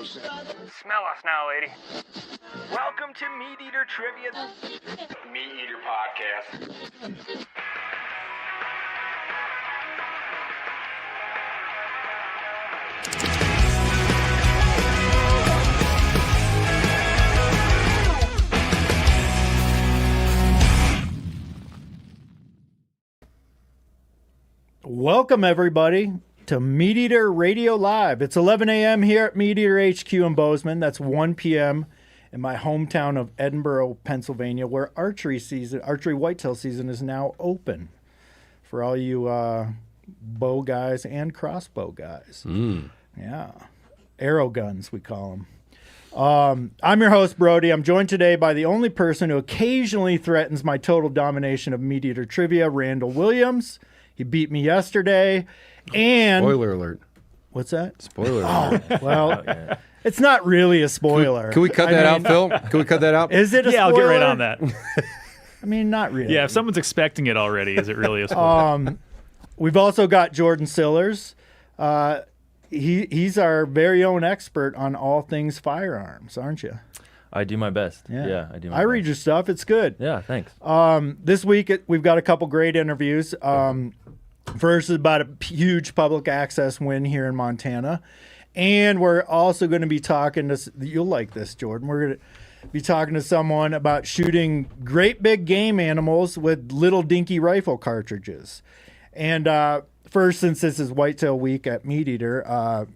Smell us now, lady. Welcome to MeatEater Trivia. MeatEater Podcast. Welcome, everybody, to MeatEater Radio Live. It's 11 a.m. here at MeatEater HQ in Bozeman. That's 1 p.m. in my hometown of Edinburgh, Pennsylvania, where archery whitetail season is now open for all you bow guys and crossbow guys. Yeah, arrow guns, we call them. I'm your host, Brody. I'm joined today by the only person who occasionally threatens my total domination of MeatEater trivia, Randall Williams. He beat me yesterday, and... Spoiler alert. What's that? Spoiler alert. Well, it's not really a spoiler. Can we cut that out, Phil? Can we cut that out? Is it a spoiler? I'll get right on that. I mean, not really. Yeah, if someone's expecting it already, is it really a spoiler? We've also got Jordan Sillars. He's our very own expert on all things firearms, aren't you? I do my best. Yeah, I do my best. I read your stuff. It's good. Yeah, thanks. This week, we've got a couple great interviews. First is about a huge public access win here in Montana. And we're also going to be talking to, you'll like this, Jordan. We're going to be talking to someone about shooting great big game animals with little dinky rifle cartridges. And first, since this is Whitetail Week at MeatEater,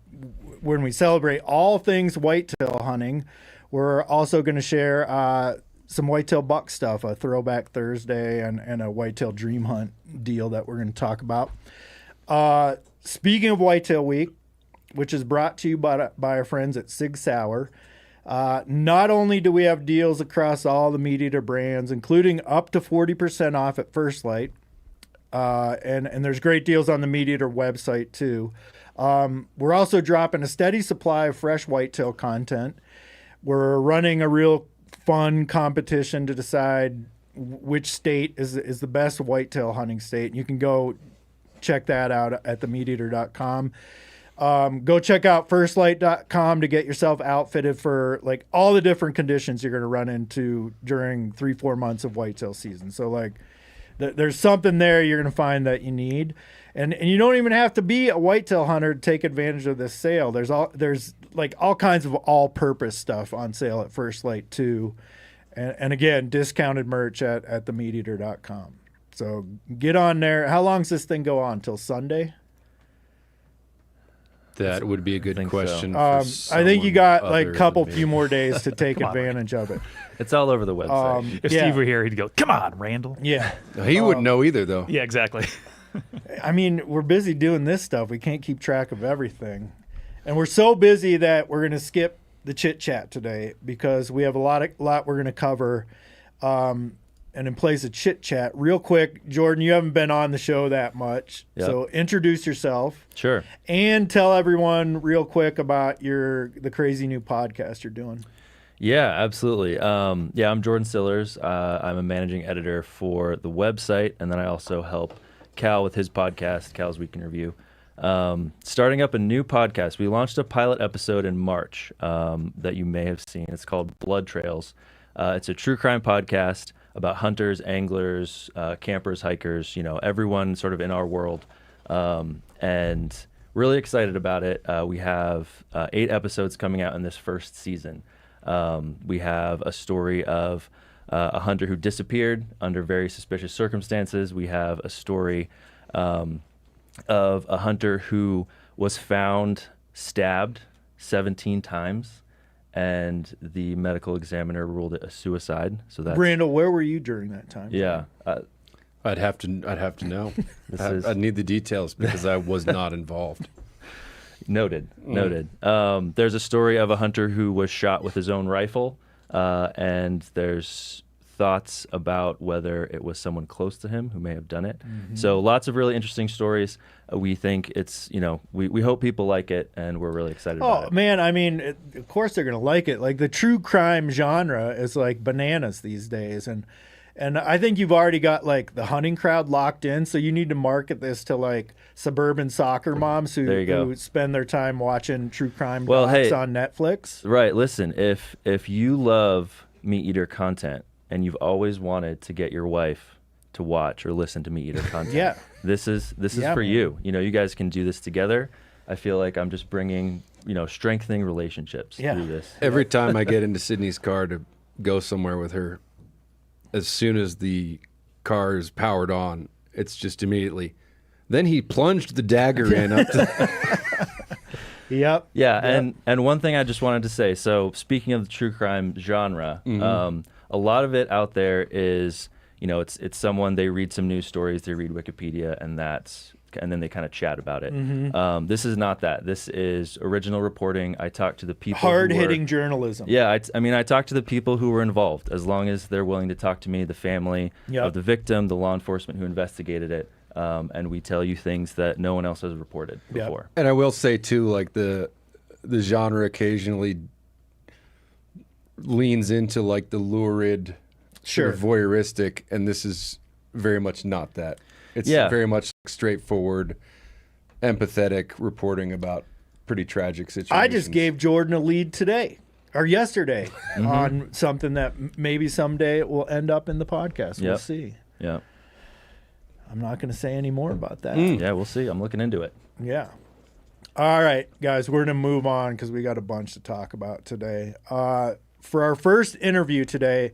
when we celebrate all things whitetail hunting, we're also going to share some whitetail buck stuff, a throwback Thursday and a whitetail dream hunt deal that we're going to talk about. Speaking of Whitetail Week, which is brought to you by our friends at Sig Sauer, not only do we have deals across all the MeatEater brands, including up to 40% off at First Light, and there's great deals on the MeatEater website too. We're also dropping a steady supply of fresh whitetail content. We're running a real fun competition to decide which state is the best whitetail hunting state. You can go check that out at themeateater.com. Go check out firstlight.com to get yourself outfitted for like all the different conditions you're going to run into during 3-4 months of whitetail season. So like there's something there you're going to find that you need. And you don't even have to be a whitetail hunter to take advantage of this sale. There's like all kinds of all-purpose stuff on sale at First Light too. And again, discounted merch at themeateater.com. So get on there. How long does this thing go on? Till Sunday? That would be a good question. I think you got like a few more days to take advantage of it. It's all over the website. If Steve were here, he'd go, "Come on, Randall." Yeah. He wouldn't know either, though. Yeah, exactly. I mean, we're busy doing this stuff. We can't keep track of everything. And we're so busy that we're going to skip the chit-chat today because we have a lot we're going to cover. And in place of chit-chat, real quick, Jordan, you haven't been on the show that much. Yep. So introduce yourself. Sure. And tell everyone real quick about the crazy new podcast you're doing. Yeah, absolutely. I'm Jordan Sillars. I'm a managing editor for the website, and then I also help Cal with his podcast, Cal's Week in Review. Starting up a new podcast. We launched a pilot episode in March that you may have seen. It's called Blood Trails. It's a true crime podcast about hunters, anglers, campers, hikers, everyone sort of in our world. And really excited about it. We have 8 episodes coming out in this first season. We have a story of a hunter who disappeared under very suspicious circumstances. We have a story of a hunter who was found stabbed 17 times, and the medical examiner ruled it a suicide. So that's Randall, where were you during that time? Yeah. I'd have to know. I'd need the details because I was not involved. Noted. There's a story of a hunter who was shot with his own rifle, and there's thoughts about whether it was someone close to him who may have done it. Mm-hmm. So lots of really interesting stories. We think it's, we hope people like it, and we're really excited about it. Oh, man, I mean, of course they're going to like it. Like, the true crime genre is like bananas these days, and And I think you've already got like the hunting crowd locked in, so you need to market this to like suburban soccer moms who spend their time watching true crime docs on Netflix. Right. Listen, if you love MeatEater content and you've always wanted to get your wife to watch or listen to MeatEater content, this is for you. You know, you guys can do this together. I feel like I'm just bringing, strengthening relationships through this. Every time I get into Sydney's car to go somewhere with her, as soon as the car is powered on, it's just immediately. Then he plunged the dagger in up to. Yep. Yeah, and one thing I just wanted to say. So speaking of the true crime genre, a lot of it out there is, it's someone, they read some news stories, they read Wikipedia, and then they kind of chat about it. This is not that. This is original reporting. I talk to the people. Hard-hitting journalism. Yeah, I talk to the people who were involved, as long as they're willing to talk to me, the family of the victim, the law enforcement who investigated it, and we tell you things that no one else has reported before. And I will say too, like the genre occasionally leans into like the lurid, sort of voyeuristic, and this is very much not that. It's very much straightforward, empathetic reporting about pretty tragic situations. I just gave Jordan a lead today or yesterday on something that maybe someday it will end up in the podcast. We'll see. Yeah. I'm not going to say any more about that. Yeah, we'll see. I'm looking into it. Yeah. All right, guys, we're going to move on because we got a bunch to talk about today. For our first interview today,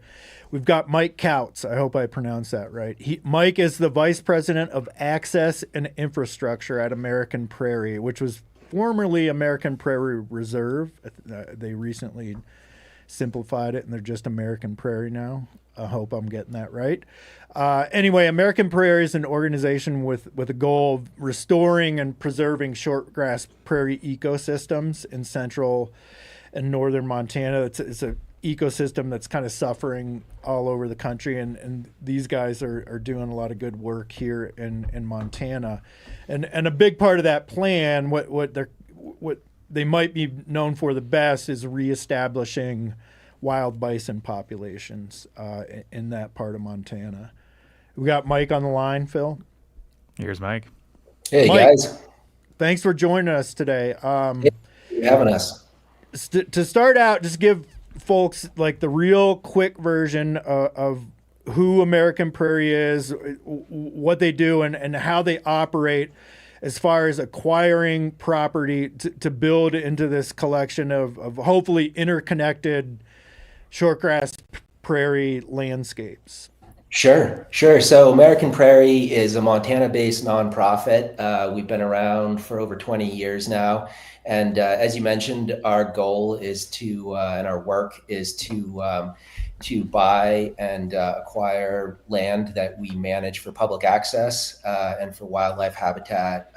we've got Mike Kautz. I hope I pronounced that right. Mike is the Vice President of Access and Infrastructure at American Prairie, which was formerly American Prairie Reserve. They recently simplified it, and they're just American Prairie now. I hope I'm getting that right. Anyway, American Prairie is an organization with a goal of restoring and preserving shortgrass prairie ecosystems in central and northern Montana. It's an ecosystem that's kind of suffering all over the country, and these guys are doing a lot of good work here in Montana. And a big part of that plan, what they might be known for the best, is reestablishing wild bison populations in that part of Montana. We got Mike on the line, Phil. Here's Mike. Hey, Mike, guys. Thanks for joining us today. Thanks for having us. To start out, just give folks like the real quick version of who American Prairie is, what they do, and how they operate as far as acquiring property to build into this collection of hopefully interconnected shortgrass prairie landscapes. Sure. So American Prairie is a Montana-based nonprofit. We've been around for over 20 years now. And as you mentioned, our goal is to, and our work is to buy and acquire land that we manage for public access and for wildlife habitat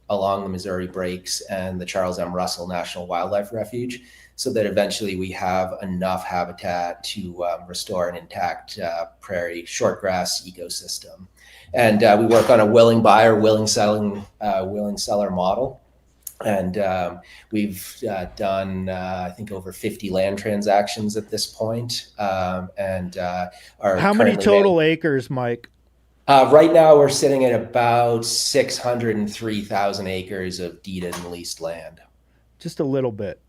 along the Missouri Breaks and the Charles M. Russell National Wildlife Refuge, so that eventually we have enough habitat to restore an intact prairie shortgrass ecosystem. And we work on a willing buyer, willing seller model. And we've done, I think, over 50 land transactions at this point. How many total acres, Mike? Right now, we're sitting at about 603,000 acres of deeded and leased land. Just a little bit.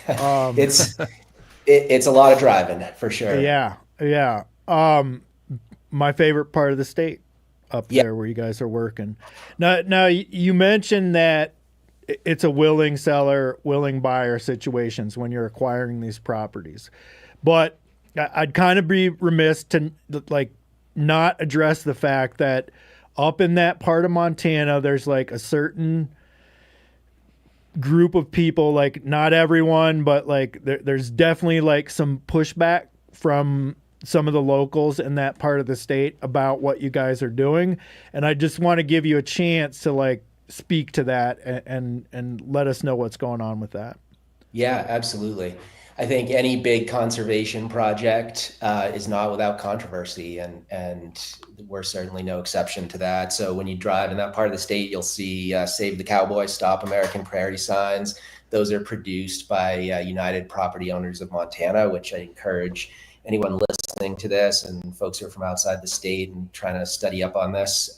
It's a lot of driving for sure. Yeah. My favorite part of the state up there where you guys are working. Now you mentioned that it's a willing seller, willing buyer situations when you're acquiring these properties, but I'd kind of be remiss to not address the fact that up in that part of Montana, there's like a certain group of people, like not everyone, but like there's definitely like some pushback from some of the locals in that part of the state about what you guys are doing. And I just want to give you a chance to like speak to that and let us know what's going on with that. Yeah, absolutely. I think any big conservation project is not without controversy, and we're certainly no exception to that. So when you drive in that part of the state, you'll see Save the Cowboy, Stop American Prairie signs. Those are produced by United Property Owners of Montana, which I encourage anyone listening listening to this and folks who are from outside the state and trying to study up on this,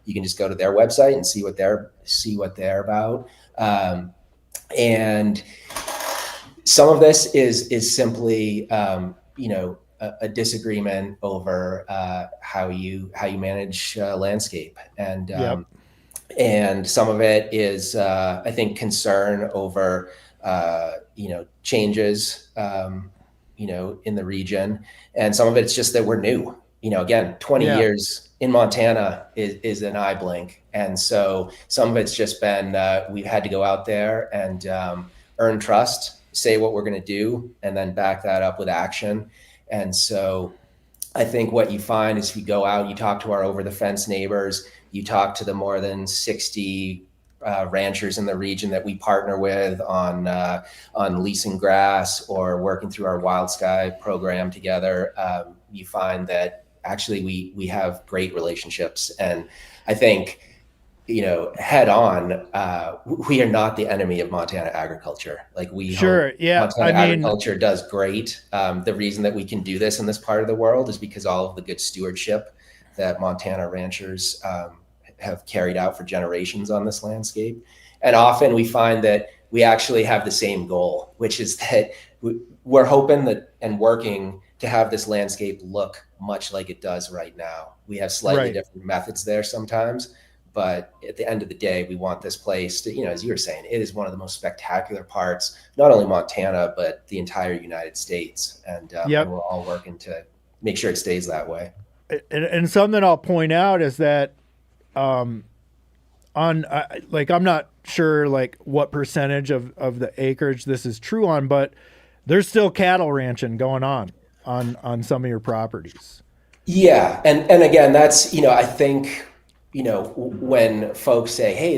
you can just go to their website and see what they're about. And some of this is simply, a disagreement over how you manage landscape, and some of it is, I think, concern over changes, in the region, and some of it's just that we're new. Again, 20 years in Montana is an eye blink, and so some of it's just been we've had to go out there and earn trust, say what we're going to do, and then back that up with action. And so I think what you find is if you go out, you talk to our over the fence neighbors, you talk to the more than 60 ranchers in the region that we partner with on leasing grass or working through our Wild Sky program together, you find that actually we have great relationships. And I think, head on, we are not the enemy of Montana agriculture. Like Montana agriculture does great. The reason that we can do this in this part of the world is because all of the good stewardship that Montana ranchers have carried out for generations on this landscape. And often we find that we actually have the same goal, which is that we're hoping that and working to have this landscape look much like it does right now. We have slightly different methods there sometimes, but at the end of the day, we want this place to, as you were saying, it is one of the most spectacular parts, not only Montana, but the entire United States. And we're all working to make sure it stays that way. And something I'll point out is that I'm not sure what percentage of the acreage this is true on, but there's still cattle ranching going on some of your properties. Yeah. And again, that's, I think, when folks say, hey,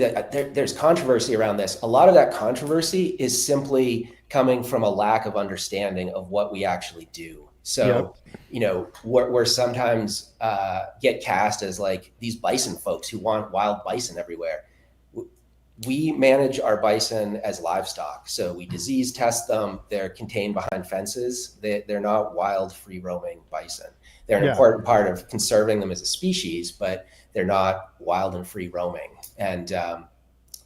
there's controversy around this, a lot of that controversy is simply coming from a lack of understanding of what we actually do. So, we're sometimes get cast as like these bison folks who want wild bison everywhere. We manage our bison as livestock. So we disease test them. They're contained behind fences. They're not wild, free roaming bison. They're an important part of conserving them as a species, but they're not wild and free roaming. And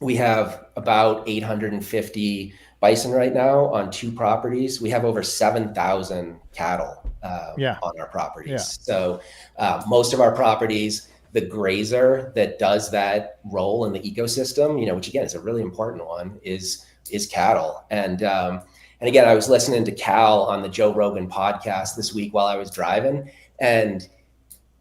we have about 850 bison right now on 2 properties. We have over 7,000 cattle on our properties. Yeah. So most of our properties, the grazer that does that role in the ecosystem, which again is a really important one, is cattle. And again, I was listening to Cal on the Joe Rogan podcast this week while I was driving, and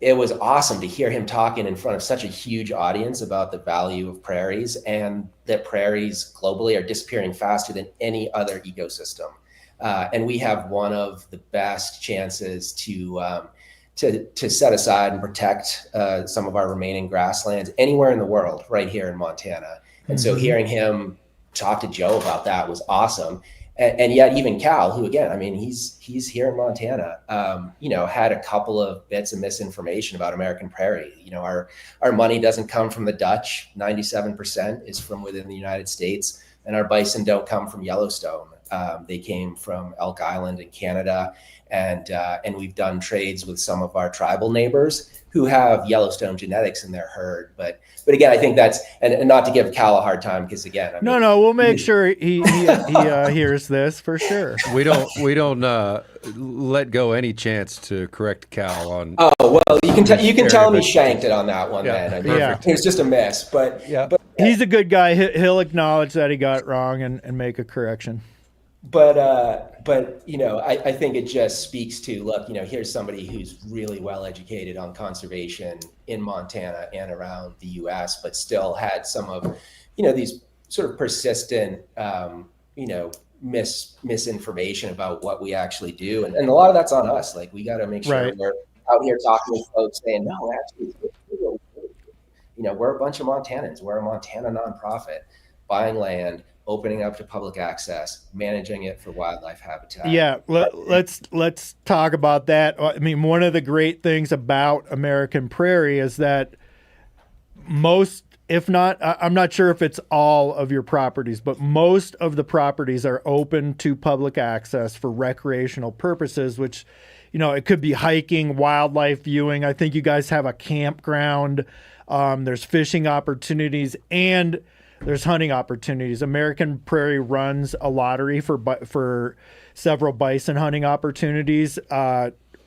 it was awesome to hear him talking in front of such a huge audience about the value of prairies and that prairies globally are disappearing faster than any other ecosystem. And we have one of the best chances to set aside and protect some of our remaining grasslands anywhere in the world, right here in Montana. And so hearing him talk to Joe about that was awesome. And yet even Cal, who again, he's here in Montana, had a couple of bits of misinformation about American Prairie. Our money doesn't come from the Dutch. 97% is from within the United States, and our bison don't come from Yellowstone. They came from Elk Island in Canada, and we've done trades with some of our tribal neighbors who have Yellowstone genetics in their herd. But again, I think that's, and not to give Cal a hard time, because again, no, we'll make sure he hears this for sure. We don't let go any chance to correct Cal on. Oh well, you can tell him he shanked it on that one. Then it was just a miss, but he's a good guy. He'll acknowledge that he got it wrong and make a correction. But I think it just speaks to, look, here's somebody who's really well educated on conservation in Montana and around the U.S., but still had some of, these sort of persistent, misinformation about what we actually do, and a lot of that's on us. Like, we got to make sure we're out here talking with folks saying, no, actually, we're a bunch of Montanans. We're a Montana nonprofit, buying land, opening up to public access, managing it for wildlife habitat. Yeah, let's talk about that. One of the great things about American Prairie is that most, if not, I'm not sure if it's all of your properties, but most of the properties are open to public access for recreational purposes, which, it could be hiking, wildlife viewing. I think you guys have a campground. There's fishing opportunities and there's hunting opportunities. American Prairie runs a lottery for several bison hunting opportunities.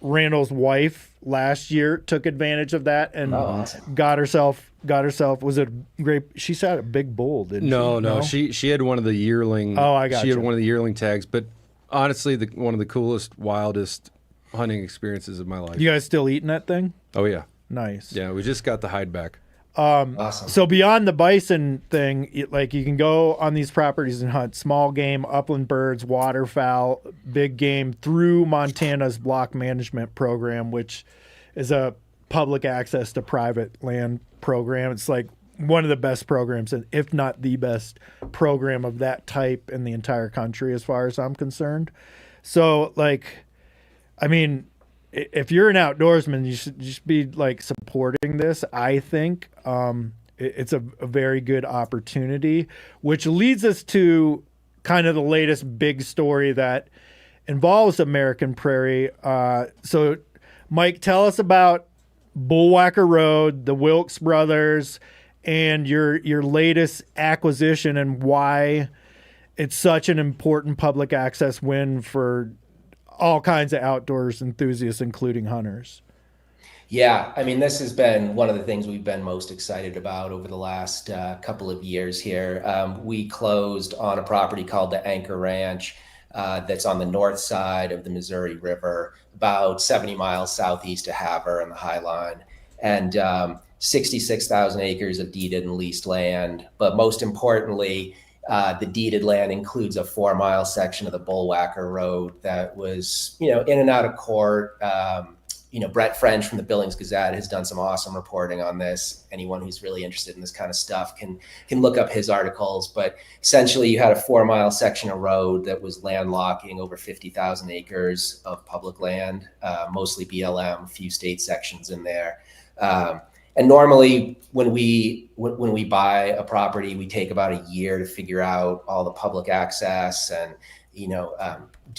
Randall's wife last year took advantage of that and awesome. got herself was it great? She shot a big bull, didn't she? No. She had one of the yearling. Oh, I got She you. had one of the yearling tags, but honestly, one of the coolest, wildest hunting experiences of my life. You guys still eating that thing? Oh yeah, Nice. yeah. We just got the hide back. Awesome. So beyond the bison thing, you can go on these properties and hunt small game, upland birds, waterfowl, big game through Montana's block management program, which is a public access to private land program. It's like one of the best programs, if not the best program of that type in the entire country, as far as I'm concerned. So, if you're an outdoorsman, you should just be supporting this. I think it's a very good opportunity, which leads us to kind of the latest big story that involves American Prairie. So, Mike, tell us about Bullwhacker Road, the Wilkes brothers, and your latest acquisition and why it's such an important public access win for all kinds of outdoors enthusiasts, including hunters. Yeah, this has been one of the things we've been most excited about over the last couple of years here. We closed on a property called the Anchor Ranch that's on the north side of the Missouri River, about 70 miles southeast of Havre on the High Line, and 66,000 acres of deeded and leased land. But most importantly, the deeded land includes a 4-mile section of the Bullwhacker Road that was, in and out of court. Brett French from the Billings Gazette has done some awesome reporting on this. Anyone who's really interested in this kind of stuff can look up his articles. But essentially, you had a 4-mile section of road that was landlocking over 50,000 acres of public land, mostly BLM, a few state sections in there. And normally, when we buy a property, we take about a year to figure out all the public access and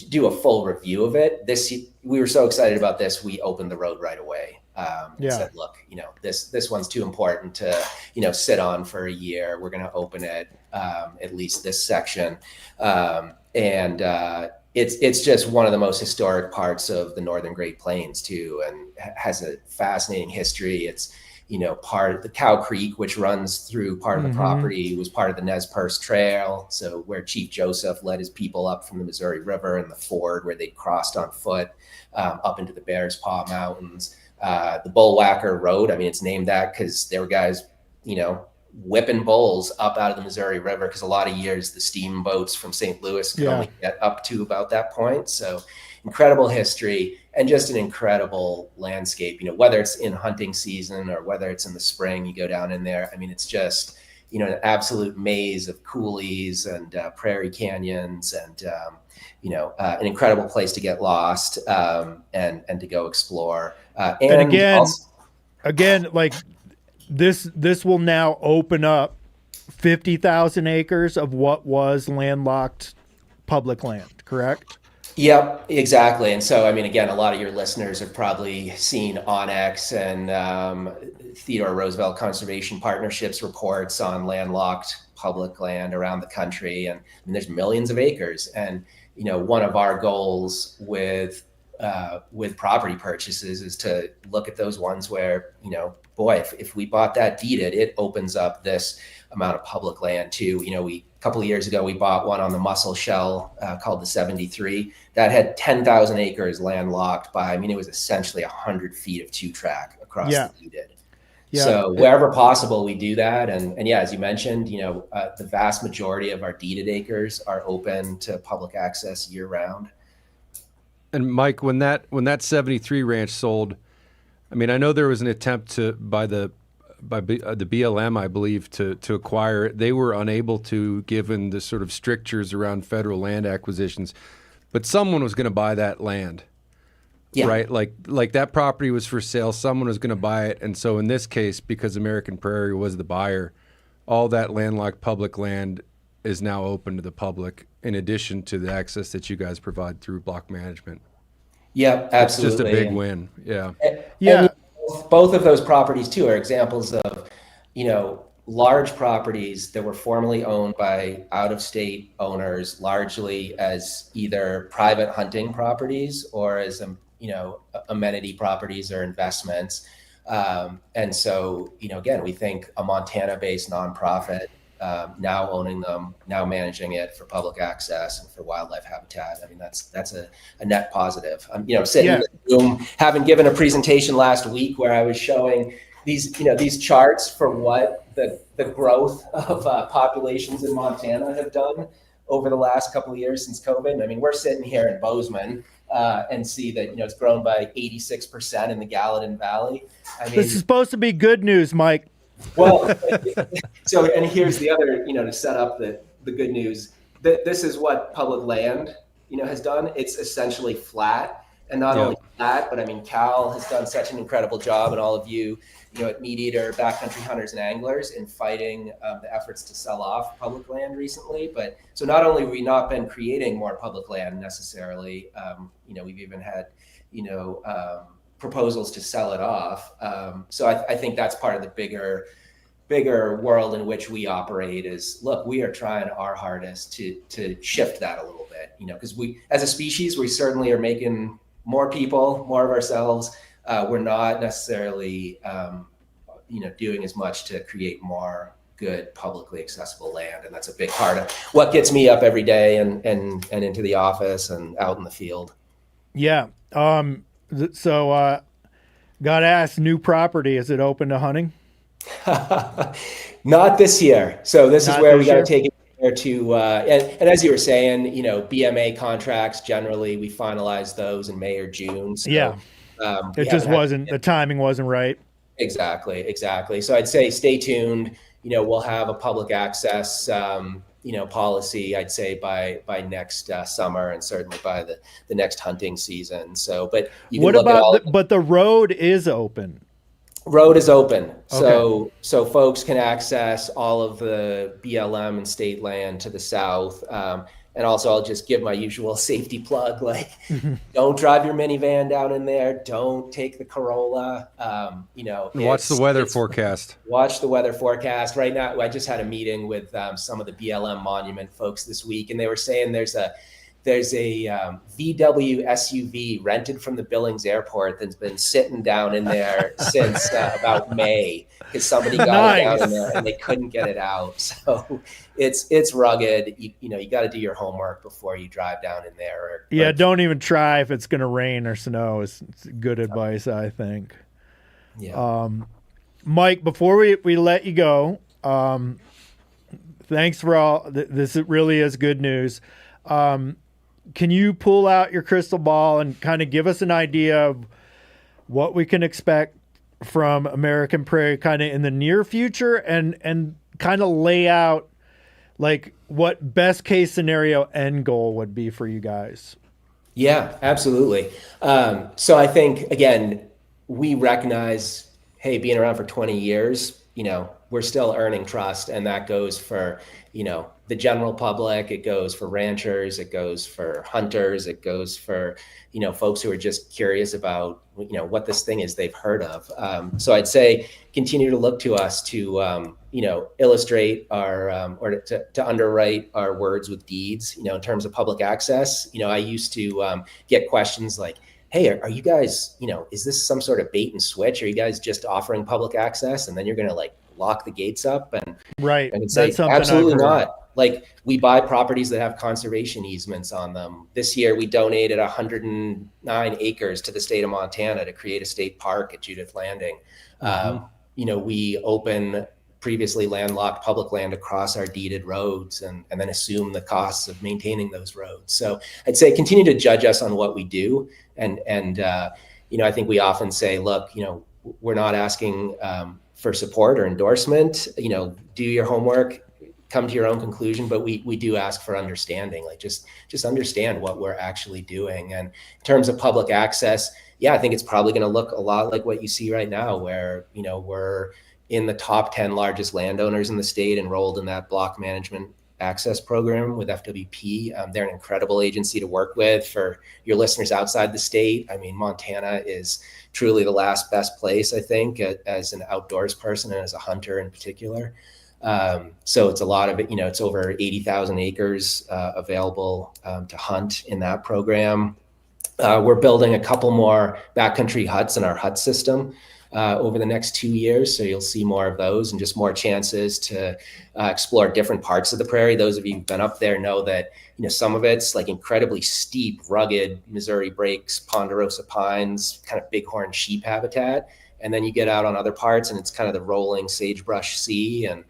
do a full review of it. We were so excited about this, we opened the road right away. And said, look, this one's too important to sit on for a year. We're going to open it, at least this section, and it's just one of the most historic parts of the Northern Great Plains too, and has a fascinating history. It's part of the Cow Creek, which runs through part of the property, was part of the Nez Perce Trail. So where Chief Joseph led his people up from the Missouri River and the ford where they crossed on foot up into the Bears Paw Mountains. The Bullwhacker Road, it's named that because there were guys, whipping bulls up out of the Missouri River, because a lot of years the steamboats from St. Louis could only get up to about that point. So incredible history and just an incredible landscape, whether it's in hunting season or whether it's in the spring, you go down in there. It's just, an absolute maze of coulees and prairie canyons and, an incredible place to get lost and to go explore. And again, this will now open up 50,000 acres of what was landlocked public land, correct? Yep, exactly. And so, again, a lot of your listeners have probably seen Onyx and Theodore Roosevelt Conservation Partnerships reports on landlocked public land around the country. And there's millions of acres. And, one of our goals with property purchases is to look at those ones where, if we bought that deeded, it opens up this amount of public land too. A couple of years ago, we bought one on the Muscle Shell called the 73 that had 10,000 acres landlocked by, it was essentially 100 feet of 2-track across the deeded. Yeah. So wherever possible, we do that. And as you mentioned, the vast majority of our deeded acres are open to public access year round. And Mike, when that 73 ranch sold, I know there was an attempt by the BLM, I believe, to acquire it. They were unable to, given the sort of strictures around federal land acquisitions. But someone was going to buy that land, right? Like that property was for sale. Someone was going to buy it. And so in this case, because American Prairie was the buyer, all that landlocked public land is now open to the public, in addition to the access that you guys provide through block management. Yeah, absolutely. It's just a big win. Yeah. Yeah. Both of those properties too are examples of, large properties that were formerly owned by out-of-state owners, largely as either private hunting properties or as, amenity properties or investments. And so, again, we think a Montana-based nonprofit, now owning them, now managing it for public access and for wildlife habitat. I mean, that's a net positive. Sitting in the room, having given a presentation last week where I was showing these charts for what the growth of populations in Montana have done over the last couple of years since COVID. I mean, we're sitting here in Bozeman and see that, it's grown by 86% in the Gallatin Valley. I mean, this is supposed to be good news, Mike. Well, and here's the other, to set up the good news. This is what public land, has done. It's essentially flat, and not only flat, but I mean, Cal has done such an incredible job, and all of you, at MeatEater, backcountry hunters and anglers, in fighting the efforts to sell off public land recently. But so not only have we not been creating more public land necessarily, we've even had, proposals to sell it off. So I think that's part of the bigger world in which we operate is, look, we are trying our hardest to shift that a little bit, because we, as a species, we certainly are making more people, more of ourselves. We're not necessarily, doing as much to create more good publicly accessible land. And that's a big part of what gets me up every day and into the office and out in the field. Yeah. So, got to ask, new property, is it open to hunting? Not this year. So this is where we got to take it there to, and as you were saying, BMA contracts, generally we finalize those in May or June. So, it just wasn't, the timing wasn't right. Exactly. So I'd say stay tuned. We'll have a public access, policy, I'd say by next summer, and certainly by the next hunting season. So, but you can but the road is open. Road is open. Okay. So folks can access all of the BLM and state land to the south. And also I'll just give my usual safety plug, like don't drive your minivan down in there. Don't take the Corolla. Watch the weather forecast. Watch the weather forecast. Right now, I just had a meeting with some of the BLM monument folks this week, and they were saying there's a VW SUV rented from the Billings airport that's been sitting down in there since about May, because somebody got it down in there and they couldn't get it out. So it's rugged. You got to do your homework before you drive down in there. Don't even try if it's going to rain or snow. It's good advice, I think. Yeah. Mike, before we let you go, thanks for all. This really is good news. Can you pull out your crystal ball and kind of give us an idea of what we can expect from American Prairie kind of in the near future, and kind of lay out like what best case scenario end goal would be for you guys? Yeah, absolutely. So I think, again, we recognize, hey, being around for 20 years, we're still earning trust, and that goes for, the general public, it goes for ranchers, it goes for hunters, it goes for, folks who are just curious about, what this thing is they've heard of. So I'd say continue to look to us to, illustrate our, or to underwrite our words with deeds, in terms of public access. I used to get questions like, hey, are you guys, is this some sort of bait and switch? Are you guys just offering public access and then you're going to lock the gates up? And right. And say, absolutely not. We buy properties that have conservation easements on them. This year, we donated 109 acres to the state of Montana to create a state park at Judith Landing. We open previously landlocked public land across our deeded roads and then assume the costs of maintaining those roads. So I'd say continue to judge us on what we do. And I think we often say, look, we're not asking for support or endorsement, do your homework, come to your own conclusion, but we do ask for understanding, just understand what we're actually doing. And in terms of public access, I think it's probably going to look a lot like what you see right now, where, we're in the top 10 largest landowners in the state enrolled in that block management access program with FWP. They're an incredible agency to work with. For your listeners outside the state, I mean, Montana is truly the last best place, I think, as an outdoors person and as a hunter in particular. So it's a lot of it, it's over 80,000 acres available to hunt in that program. We're building a couple more backcountry huts in our hut system over the next 2 years. So you'll see more of those and just more chances to explore different parts of the prairie. Those of you who've been up there know that, some of it's like incredibly steep, rugged Missouri breaks, ponderosa pines, kind of bighorn sheep habitat. And then you get out on other parts and it's kind of the rolling sagebrush sea. And,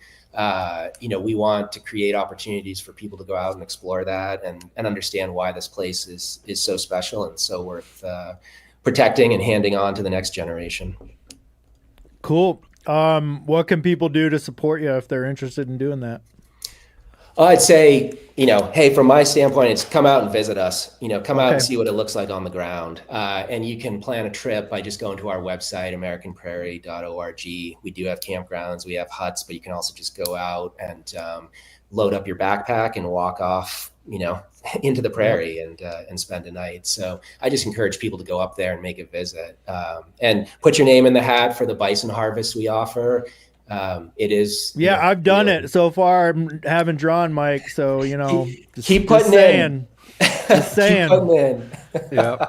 we want to create opportunities for people to go out and explore that and understand why this place is so special and so worth protecting and handing on to the next generation. Cool. What can people do to support you if they're interested in doing that? I'd say, hey, from my standpoint, it's come out and visit us, come out and see what it looks like on the ground. And you can plan a trip by just going to our website, americanprairie.org. We do have campgrounds, we have huts, but you can also just go out and load up your backpack and walk off, into the prairie and spend a night. So I just encourage people to go up there and make a visit and put your name in the hat for the bison harvest we offer. It is. Yeah, I've done it so far. I haven't drawn, Mike. So, keep putting in. Just saying. Keep putting in. Yeah.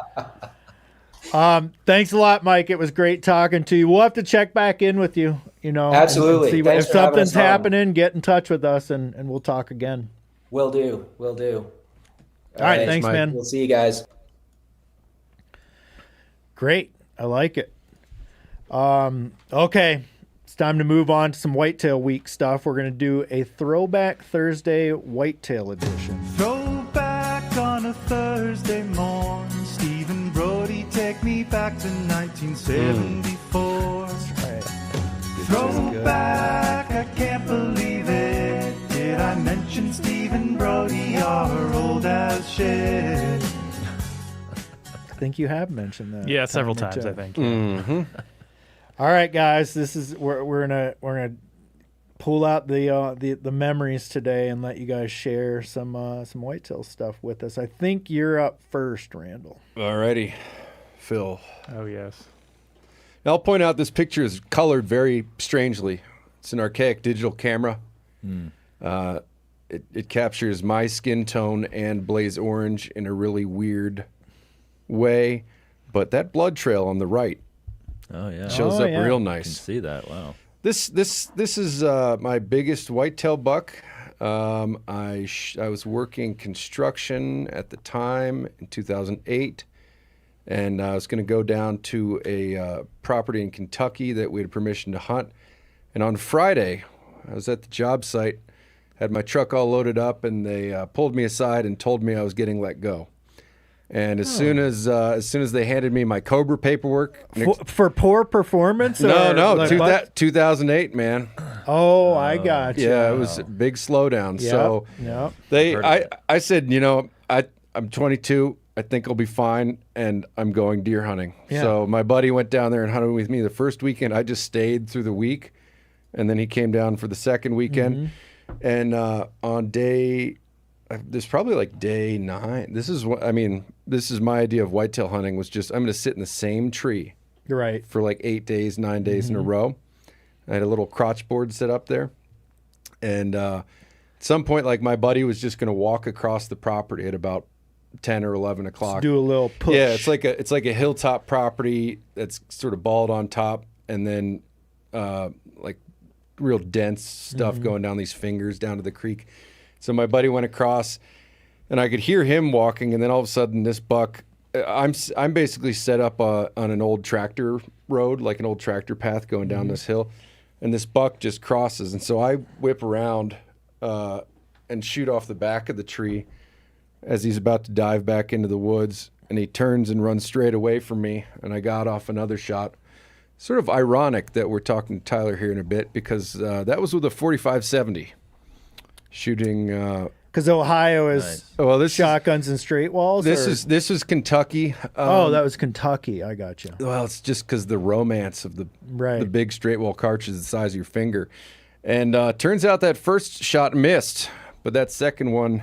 Thanks a lot, Mike. It was great talking to you. We'll have to check back in with you, Absolutely. And see if something's happening, get in touch with us and we'll talk again. Will do. All right. Thanks, Mike. man. We'll see you guys. Great. I like it. Okay. It's time to move on to some Whitetail Week stuff. We're going to do a Throwback Thursday Whitetail edition. Throwback on a Thursday morn. Steve and Brody take me back to 1974. Right. Throwback, I can't believe it. Did I mention Steve and Brody are old as shit? I think you have mentioned that. Yeah, several times, I think. Mm-hmm. All right, guys, we're gonna pull out the memories today and let you guys share some whitetail stuff with us. I think you're up first, Randall. All righty, Phil. Oh, yes. Now, I'll point out this picture is colored very strangely. It's an archaic digital camera. It captures my skin tone and blaze orange in a really weird way, but that blood trail on the right shows up real nice. I can see that. Wow. This is my biggest whitetail buck. I was working construction at the time in 2008, and I was going to go down to a property in Kentucky that we had permission to hunt. And on Friday, I was at the job site, had my truck all loaded up, and they pulled me aside and told me I was getting let go. And as soon as they handed me my Cobra paperwork for poor performance, no, 2008, man. Oh, I got you. Yeah, it was a big slowdown. Yep. So I said, I'm 22. I think I'll be fine, and I'm going deer hunting. Yeah. So my buddy went down there and hunted with me the first weekend. I just stayed through the week, and then he came down for the second weekend. And on day, there's probably like day 9. This is my idea of whitetail hunting was just, I'm going to sit in the same tree. Right. For like 8 days, 9 days in a row. I had a little crotch board set up there. And at some point, like my buddy was just going to walk across the property at about 10 or 11 o'clock. Let's do a little push. Yeah, it's like a hilltop property that's sort of bald on top, and then like real dense stuff going down these fingers down to the creek. So my buddy went across, and I could hear him walking, and then all of a sudden this buck, I'm basically set up on an old tractor road, like an old tractor path going down this hill, and this buck just crosses, and so I whip around and shoot off the back of the tree as he's about to dive back into the woods, and he turns and runs straight away from me, and I got off another shot. Sort of ironic that we're talking to Tyler here in a bit, because that was with a 45-70 shooting. Because Ohio is shotguns and straight walls. This is Kentucky. That was Kentucky. I got you. Well, it's just because the romance of the big straight wall cartridge the size of your finger, and turns out that first shot missed, But that second one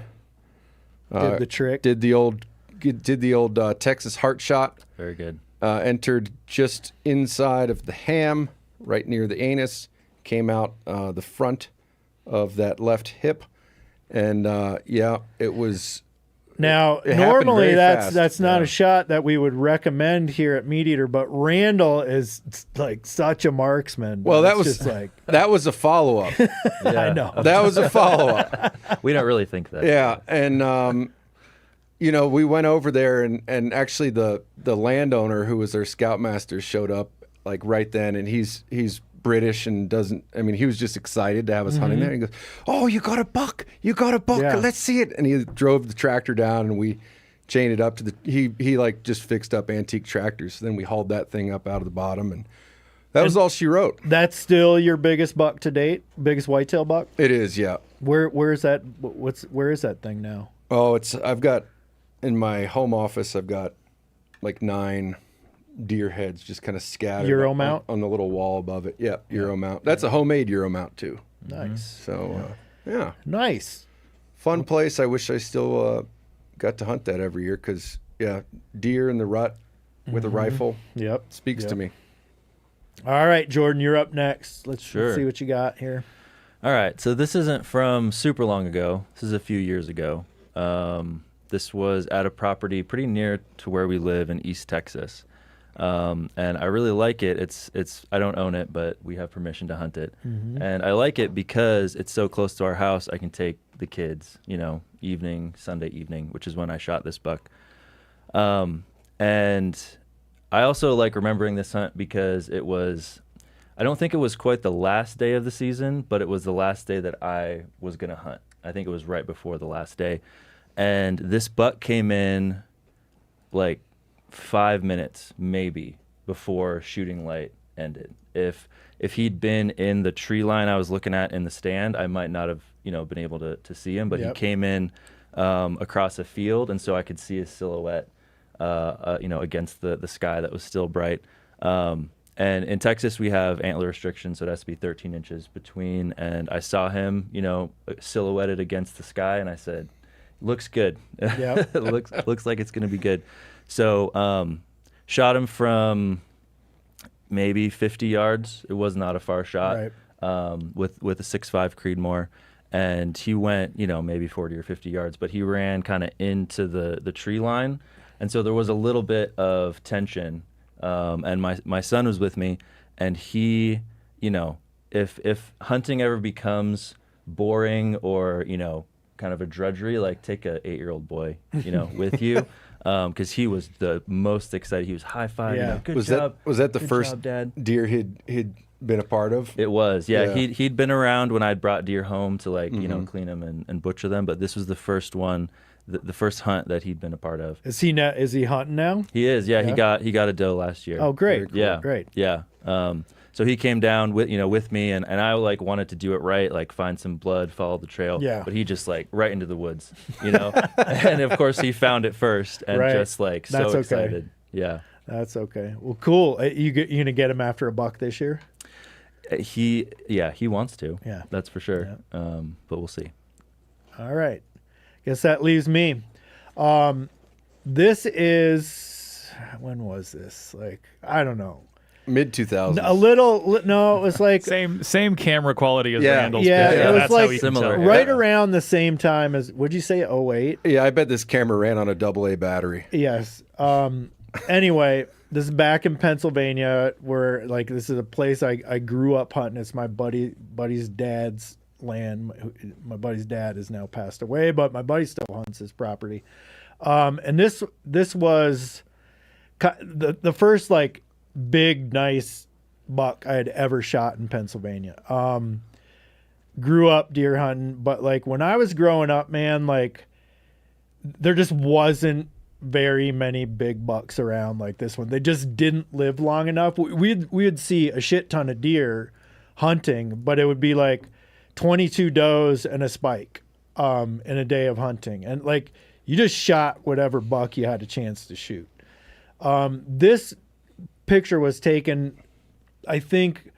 Did the trick. Did the old Texas heart shot. Very good. Entered just inside of the ham, right near the anus. Came out the front of that left hip, and it was. Now, it normally fast. that's not a shot that we would recommend here at MeatEater, but Randall is like such a marksman. Well, that It's was just like that was a follow up. I know. That was a follow up. We don't really think that. Yeah, and we went over there, and actually the landowner who was their scoutmaster showed up like right then, and he's British and he was just excited to have us hunting there. He goes, "Oh, you got a buck! You got a buck! Yeah. Let's see it!" And he drove the tractor down, and we chained it up to he like just fixed up antique tractors. So then we hauled that thing up out of the bottom, and that was all she wrote. That's still your biggest buck to date, biggest whitetail buck. It is, yeah. Where is that? Where is that thing now? Oh, I've got in my home office. I've got like 9 deer heads just kind of scattered Euro mount on the little wall above it. Yeah, Euro mount. That's a homemade Euro mount too. Nice. So yeah, Nice. fun place. I wish I still got to hunt that every year because deer in the rut with a rifle Yep. speaks to me. All right, Jordan, you're up next. Let's Sure. see what you got here. All right, so this isn't from super long ago. This is a few years ago. This was at a property pretty near to where we live in East Texas. And I really like it. It's I don't own it, but we have permission to hunt it. And I like it because it's so close to our house. I can take the kids, Sunday evening, which is when I shot this buck. And I also like remembering this hunt because I don't think it was quite the last day of the season, but it was the last day that I was going to hunt. I think it was right before the last day. And this buck came in like 5 minutes maybe before shooting light ended. If he'd been in the tree line I was looking at in the stand, I might not have been able to see him, but he came in across a field, and so I could see his silhouette against the sky that was still bright. And in Texas we have antler restrictions, so it has to be 13 inches between, and I saw him silhouetted against the sky, and I said, looks good. Yep. looks like it's going to be good. So shot him from maybe 50 yards. It was not a far shot. Right. With a 6.5 Creedmoor, and he went maybe 40 or 50 yards, but he ran kind of into the tree line, and so there was a little bit of tension. And my son was with me, and he, if hunting ever becomes boring or kind of a drudgery, like take a 8-year-old boy with you. Because he was the most excited. He was high-fiving. Yeah. Good job. Was that the Good first job, Dad. deer he'd been a part of? It was, yeah. Yeah. He'd been around when I'd brought deer home to clean them and butcher them, but this was the first one, the first hunt that he'd been a part of. Is he hunting now? He is, yeah. He got a doe last year. Oh, great. Yeah, Cool. Great. Yeah. So he came down with me, and I wanted to do it right, like find some blood, follow the trail. Yeah. But he just right into the woods, and of course he found it first, and Right. just so That's okay. excited. Yeah. That's okay. Well, cool. You gonna get him after a buck this year? He wants to. Yeah. That's for sure. But we'll see. All right. Guess that leaves me. This is, when was this? I don't know. Mid 2000s. A little, no, it was like Same camera quality as Yeah. Randall's. Yeah, picture. it was That's how like we can similar. tell. right around the same time as, would you say 08? Yeah, I bet this camera ran on a AA battery. Yes. Anyway, this is back in Pennsylvania, where this is a place I grew up hunting. It's my buddy's dad's land. My buddy's dad has now passed away, but my buddy still hunts his property. And this was the first big nice buck I had ever shot in Pennsylvania. Grew up deer hunting, but when I was growing up, man, there just wasn't very many big bucks around like this one. They just didn't live long enough. We'd see a shit ton of deer hunting, but it would be 22 does and a spike in a day of hunting, and you just shot whatever buck you had a chance to shoot. This picture was taken, I think,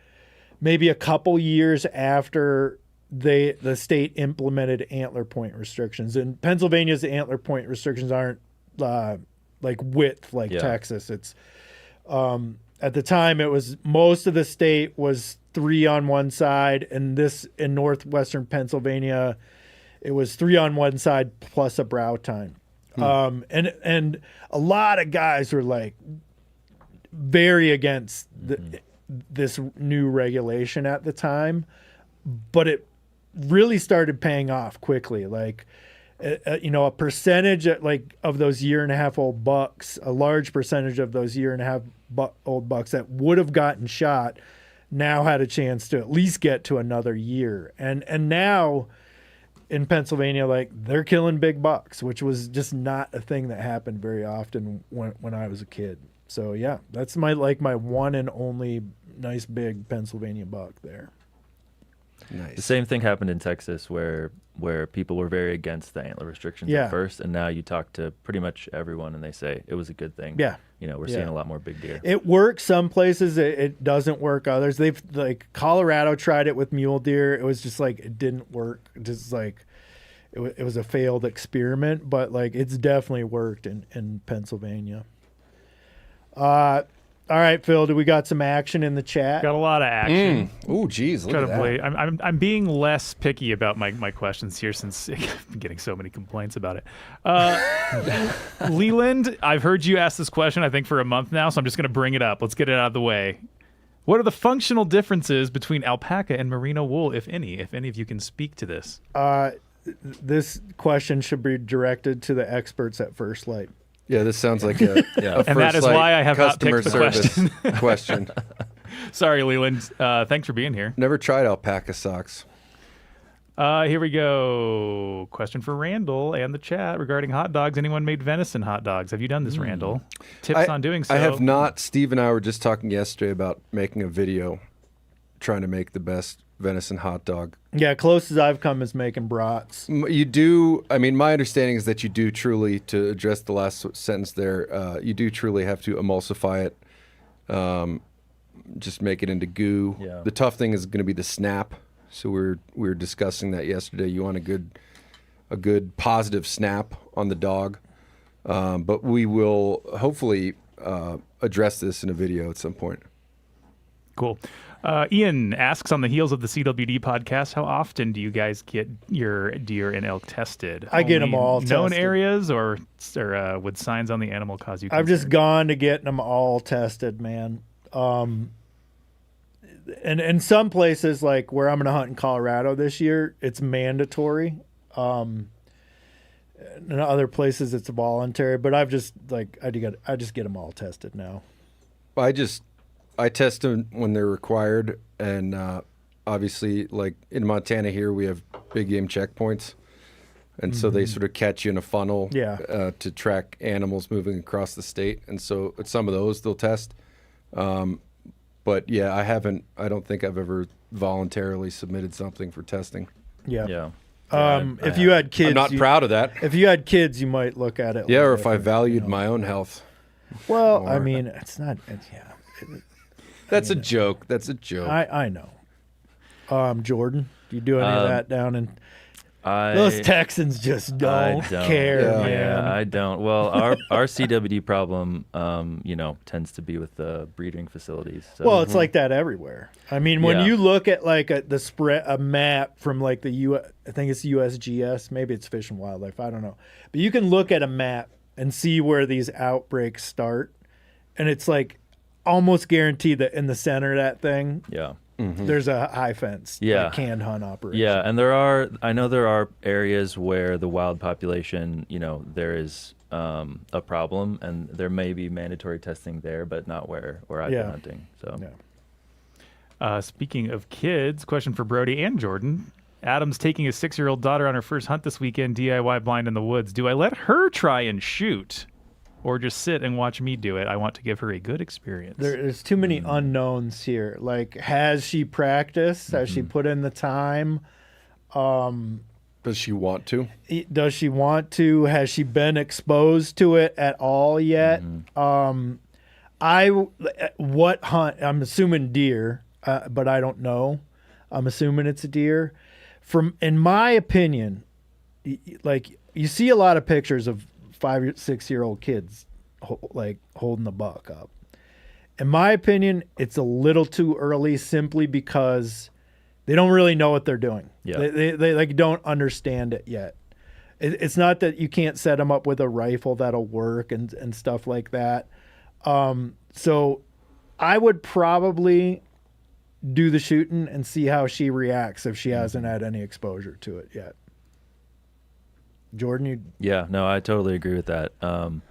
maybe a couple years after the state implemented antler point restrictions. In Pennsylvania's antler point restrictions aren't like width like Texas. It's at the time it was most of the state was 3 on one side, and this in northwestern Pennsylvania it was 3 on one side plus a brow tine. And a lot of guys were like very against this new regulation at the time, but it really started paying off quickly. Like, a percentage of those 1.5-year-old bucks, a large percentage of those 1.5-year-old bucks that would have gotten shot now had a chance to at least get to another year. And now in Pennsylvania, like, they're killing big bucks, which was just not a thing that happened very often when I was a kid. So yeah, that's my one and only nice big Pennsylvania buck there. Nice. The same thing happened in Texas where people were very against the antler restrictions at first, and now you talk to pretty much everyone and they say it was a good thing. Yeah. We're seeing a lot more big deer. It works some places, it doesn't work others. They've Colorado tried it with mule deer. It was just like it didn't work. Just like it was a failed experiment, but like it's definitely worked in Pennsylvania. All right, Phil, do we got some action in the chat? Got a lot of action. Oh, geez, look at that. I'm being less picky about my questions here since I'm getting so many complaints about it. Leland, I've heard you ask this question, I think, for a month now, so I'm just going to bring it up. Let's get it out of the way. What are the functional differences between alpaca and merino wool, if any? If any of you can speak to this. This question should be directed to the experts at First Light. Yeah, this sounds like a and that is why I have not picked the question. Sorry, Leland. Thanks for being here. Never tried alpaca socks. Here we go. Question for Randall and the chat regarding hot dogs. Anyone made venison hot dogs? Have you done this, Randall? Tips on doing so? I have not. Steve and I were just talking yesterday about making a video trying to make the best venison hot dog. Yeah, closest I've come is making brats. You do. I mean, my understanding is that you do truly, to address the last sentence there, you do truly have to emulsify it, just make it into goo. Yeah. The tough thing is going to be the snap. So we were discussing that yesterday. You want a good positive snap on the dog, but we will hopefully address this in a video at some point. Cool. Ian asks, on the heels of the CWD podcast, how often do you guys get your deer and elk tested? I get them all known tested. Areas or would signs on the animal cause you concern? I've just gone to getting them all tested, man. And in some places, like where I'm going to hunt in Colorado this year, it's mandatory. In other places, it's voluntary. But I've just I just get them all tested now. I test them when they're required, and obviously, like in Montana here, we have big game checkpoints, and so they sort of catch you in a funnel to track animals moving across the state, and so at some of those they'll test. But yeah, I don't think I've ever voluntarily submitted something for testing. Yeah. If you had kids, I'm not proud of that. If you had kids, you might look at it. Yeah, or if I valued my own health. Well, I mean, it's not. That's a joke. That's a joke. I know. Jordan, do you do any of that down in? Those Texans just don't care, man. Yeah, I don't. Well, our CWD problem, tends to be with the breeding facilities. So. Well, it's like that everywhere. I mean, when you look at like a map from like I think it's USGS, maybe it's Fish and Wildlife, I don't know, but you can look at a map and see where these outbreaks start, and it's like almost guaranteed that in the center of that thing, there's a high fence, canned hunt operation. Yeah, and I know there are areas where the wild population, there is a problem, and there may be mandatory testing there, but not where I've been hunting. So, speaking of kids, question for Brody and Jordan. Adam's taking his 6-year-old daughter on her first hunt this weekend, DIY blind in the woods. Do I let her try and shoot? Or just sit and watch me do it? I want to give her a good experience. There's too many unknowns here. Like, has she practiced? Has she put in the time? Does she want to? Does she want to? Has she been exposed to it at all yet? What hunt? I'm assuming deer, but I don't know. I'm assuming it's a deer. in my opinion, like you see a lot of pictures of 5 or 6 year old kids like holding the buck up. In my opinion, it's a little too early simply because they don't really know what they're doing. Yeah. They like don't understand it yet. It's not that you can't set them up with a rifle that'll work and stuff like that. So I would probably do the shooting and see how she reacts if she hasn't had any exposure to it yet. Jordan, Yeah, no, I totally agree with that. And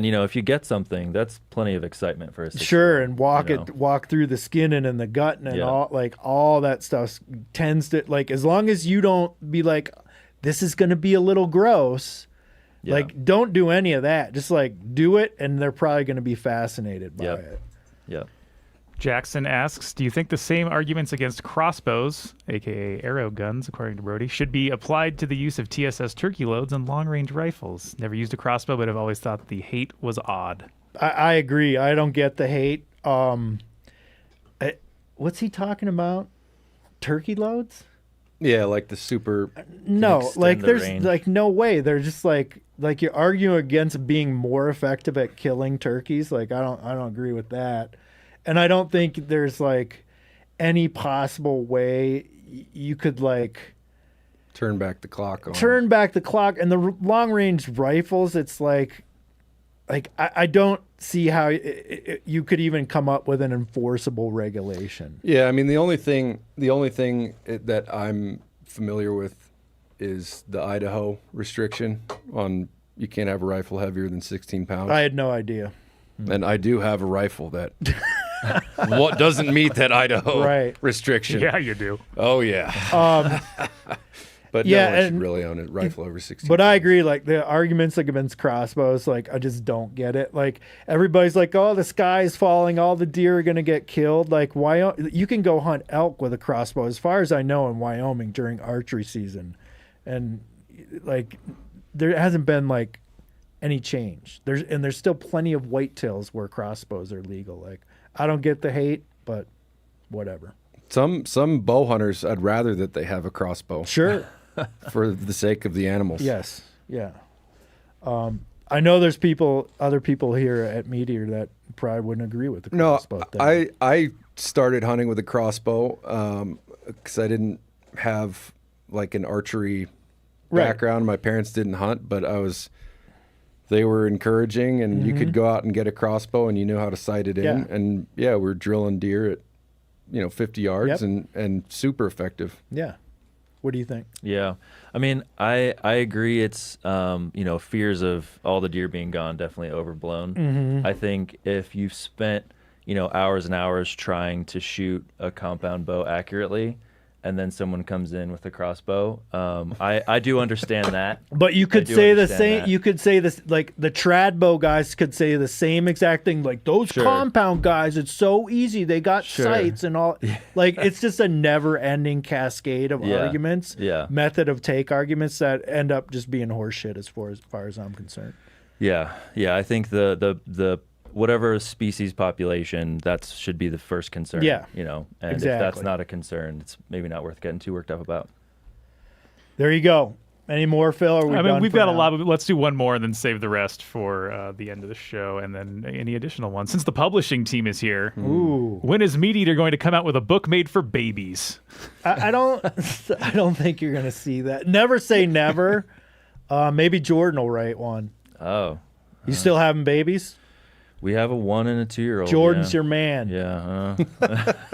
if you get something, that's plenty of excitement for a 6-year-old. Sure, and walk through the skin and the gut and all that stuff tends to, like, as long as you don't be like, this is going to be a little gross. Yeah. Like, don't do any of that. Just like do it, and they're probably going to be fascinated by it. Yeah. Jackson asks, do you think the same arguments against crossbows, aka arrow guns, according to Brody, should be applied to the use of TSS turkey loads and long-range rifles? Never used a crossbow, but I've always thought the hate was odd. I agree. I don't get the hate. What's he talking about? Turkey loads? Yeah, like the super. No, like there's range. like no way. They're just like you're arguing against being more effective at killing turkeys. Like I don't agree with that. And I don't think there's like any possible way you could like turn back the clock on. Turn back the clock. And the long range rifles, it's like I don't see how you could even come up with an enforceable regulation. Yeah, I mean the only thing that I'm familiar with is the Idaho restriction on you can't have a rifle heavier than 16 pounds. I had no idea. And I do have a rifle that what doesn't meet that Idaho restriction. Yeah, you do. Oh yeah. But yeah, no one should really own a rifle over 16. But I agree, like the arguments against crossbows, like I just don't get it. Like everybody's like, oh, the sky's falling, all the deer are gonna get killed. Like why you can go hunt elk with a crossbow, as far as I know, in Wyoming during archery season. And like there hasn't been like any change. There's still plenty of whitetails where crossbows are legal. Like I don't get the hate, but whatever. Some bow hunters, I'd rather that they have a crossbow. Sure. For the sake of the animals. Yes. Yeah. I know there's other people here at MeatEater that probably wouldn't agree with the crossbow thing. I started hunting with a crossbow because I didn't have like an archery background. My parents didn't hunt, but they were encouraging, and you could go out and get a crossbow, and you knew how to sight it in. And we're drilling deer at 50 yards and super effective. Yeah. What do you think? Yeah. I mean, I agree. It's, fears of all the deer being gone definitely overblown. Mm-hmm. I think if you've spent, hours and hours trying to shoot a compound bow accurately, and then someone comes in with a crossbow, I do understand that. But you could say the same. You could say this, like the trad bow guys could say the same exact thing. Like those compound guys, it's so easy. They got sights and all. Like it's just a never-ending cascade of arguments. Yeah. Method of take arguments that end up just being horseshit as far as I'm concerned. Yeah. I think the whatever species population, that should be the first concern. Yeah. And exactly. If that's not a concern, it's maybe not worth getting too worked up about. There you go. Any more, Phil? Or we've got a lot. Let's do one more and then save the rest for the end of the show, and then any additional ones. Since the publishing team is here, when is MeatEater going to come out with a book made for babies? I don't think you're going to see that. Never say never. Maybe Jordan will write one. Oh. You still having babies? We have a 1 and a 2-year-old. Jordan's your man. Yeah.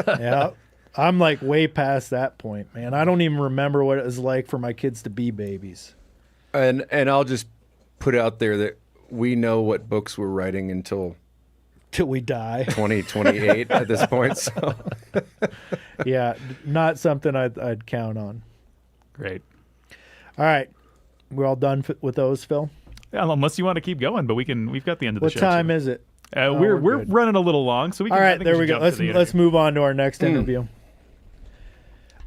Yeah. I'm like way past that point, man. I don't even remember what it was like for my kids to be babies. And I'll just put out there that we know what books we're writing until we die. 2028 at this point. So. Yeah, not something I'd count on. Great. All right. We're all done with those, Phil? Yeah, unless you want to keep going, but we've got the end of the show. What time is it? We're running a little long, so we can. All right, there we go. Let's move on to our next interview.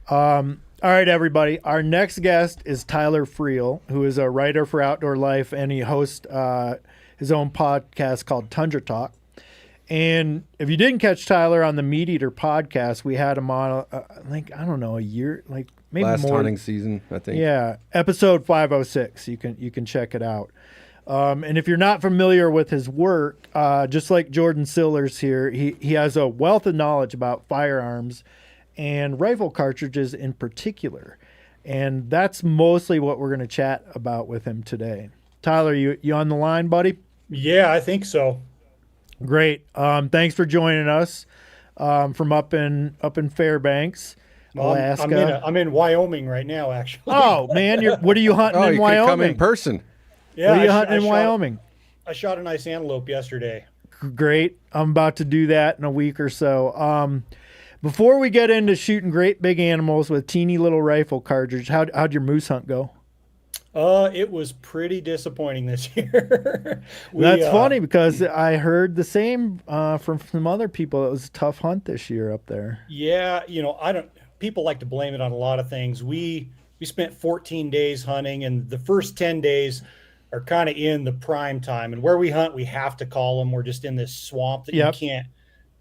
All right, everybody. Our next guest is Tyler Freel, who is a writer for Outdoor Life, and he hosts his own podcast called Tundra Talk. And if you didn't catch Tyler on the MeatEater podcast, we had him on, I don't know, a year, like maybe last more. hunting season, I think. Yeah, episode 506. You can check it out. And if you're not familiar with his work, just like Jordan Sillars here, he has a wealth of knowledge about firearms and rifle cartridges in particular. And that's mostly what we're going to chat about with him today. Tyler, you on the line, buddy? Yeah, I think so. Great. Thanks for joining us from up in Fairbanks, Alaska. I'm in Wyoming right now, actually. Oh man, what are you hunting in you Wyoming? could come in person. Yeah, what are you hunting in Wyoming? I shot a nice antelope yesterday. Great. I'm about to do that in a week or so. Before we get into shooting great big animals with teeny little rifle cartridge, how'd your moose hunt go? It was pretty disappointing this year. That's funny because I heard the same from some other people. It was a tough hunt this year up there. Yeah, people like to blame it on a lot of things. We spent 14 days hunting, and the first 10 days are kind of in the prime time. And where we hunt, we have to call them. We're just in this swamp that you can't.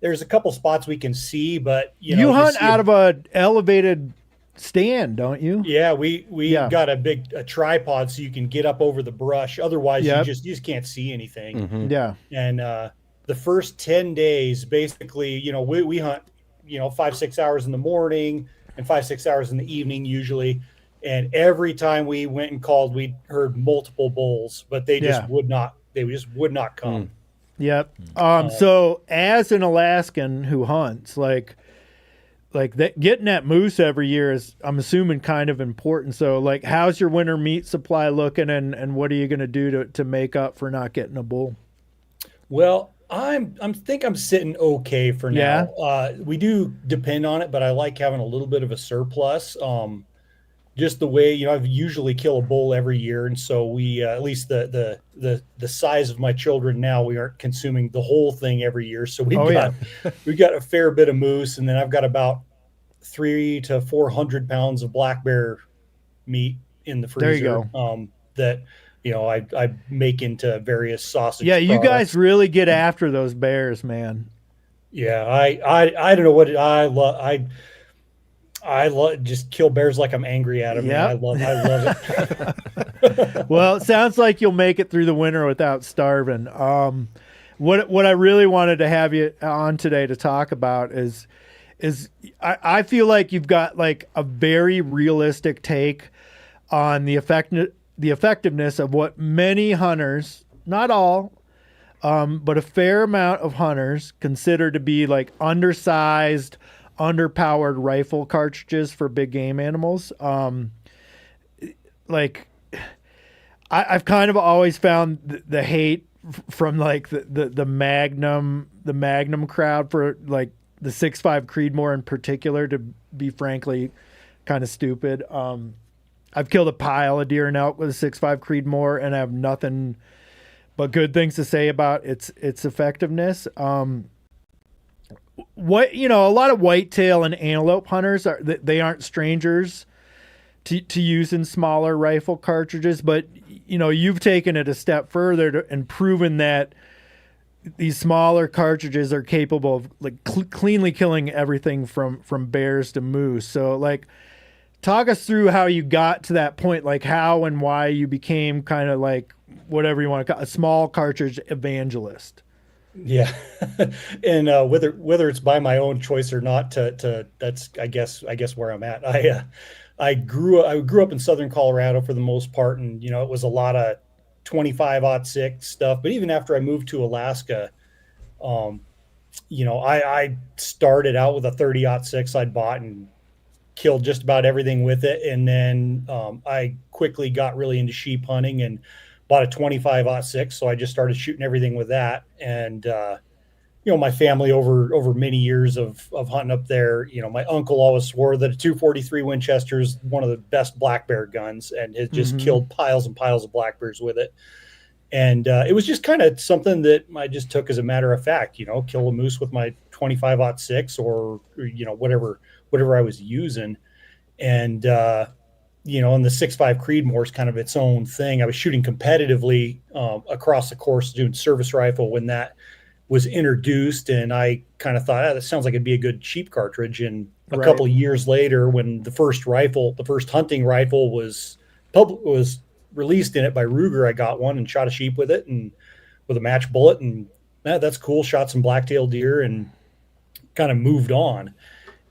There's a couple spots we can see, but you hunt out of a elevated stand, don't you? Yeah, we got a tripod so you can get up over the brush. Otherwise, you just can't see anything. Mm-hmm. Yeah. And the first 10 days, basically, we hunt, 5-6 hours in the morning and 5-6 hours in the evening usually. And every time we went and called, we heard multiple bulls, but they just would not. They just would not come. Yep. So as an Alaskan who hunts, like that, getting that moose every year is, I'm assuming, kind of important. So like, how's your winter meat supply looking, and what are you going to do to make up for not getting a bull? Well, I'm sitting okay for now. Yeah. We do depend on it, but I like having a little bit of a surplus. Just the way, I usually kill a bull every year. And so we, at least the size of my children now, we aren't consuming the whole thing every year. So we've got a fair bit of moose, and then I've got about 300 to 400 pounds of black bear meat in the freezer. There you go. That, I make into various sausage. Yeah. You products. guys really get after those bears, man. Yeah. I don't know what I love just kill bears like I'm angry at them. Yeah, I love it. Well, it sounds like you'll make it through the winter without starving. What I really wanted to have you on today to talk about is I feel like you've got like a very realistic take on the effectiveness of what many hunters, not all, but a fair amount of hunters consider to be like undersized, underpowered rifle cartridges for big game animals. I've kind of always found the hate from like the Magnum crowd for like the 6.5 Creedmoor in particular to be frankly kind of stupid. I've killed a pile of deer and elk with a 6.5 Creedmoor, and I have nothing but good things to say about its effectiveness. A lot of whitetail and antelope hunters they aren't strangers to using smaller rifle cartridges, but you've taken it a step further and proven that these smaller cartridges are capable of like cleanly killing everything from bears to moose. So like, talk us through how you got to that point, like how and why you became kind of like whatever you want to call a small cartridge evangelist. Yeah. And whether it's by my own choice or not, that's I guess where I'm at. I grew up in Southern Colorado for the most part, and it was a lot of 25-06 stuff. But even after I moved to Alaska, I started out with a 30-06 I'd bought and killed just about everything with it, and then I quickly got really into sheep hunting and bought a 25-06, so I just started shooting everything with that. And my family over many years of hunting up there, my uncle always swore that a 243 Winchester is one of the best black bear guns, and has just killed piles and piles of black bears with it. And it was just kind of something that I just took as a matter of fact, kill a moose with my 25-06 or whatever I was using. And and the 6.5 Creedmoor is kind of its own thing. I was shooting competitively across the course doing service rifle when that was introduced, and I kind of thought, that sounds like it'd be a good sheep cartridge. And a couple of years later, when the first hunting rifle was released in it by Ruger, I got one and shot a sheep with it, and with a match bullet, and that's cool. Shot some blacktail deer and kind of moved on.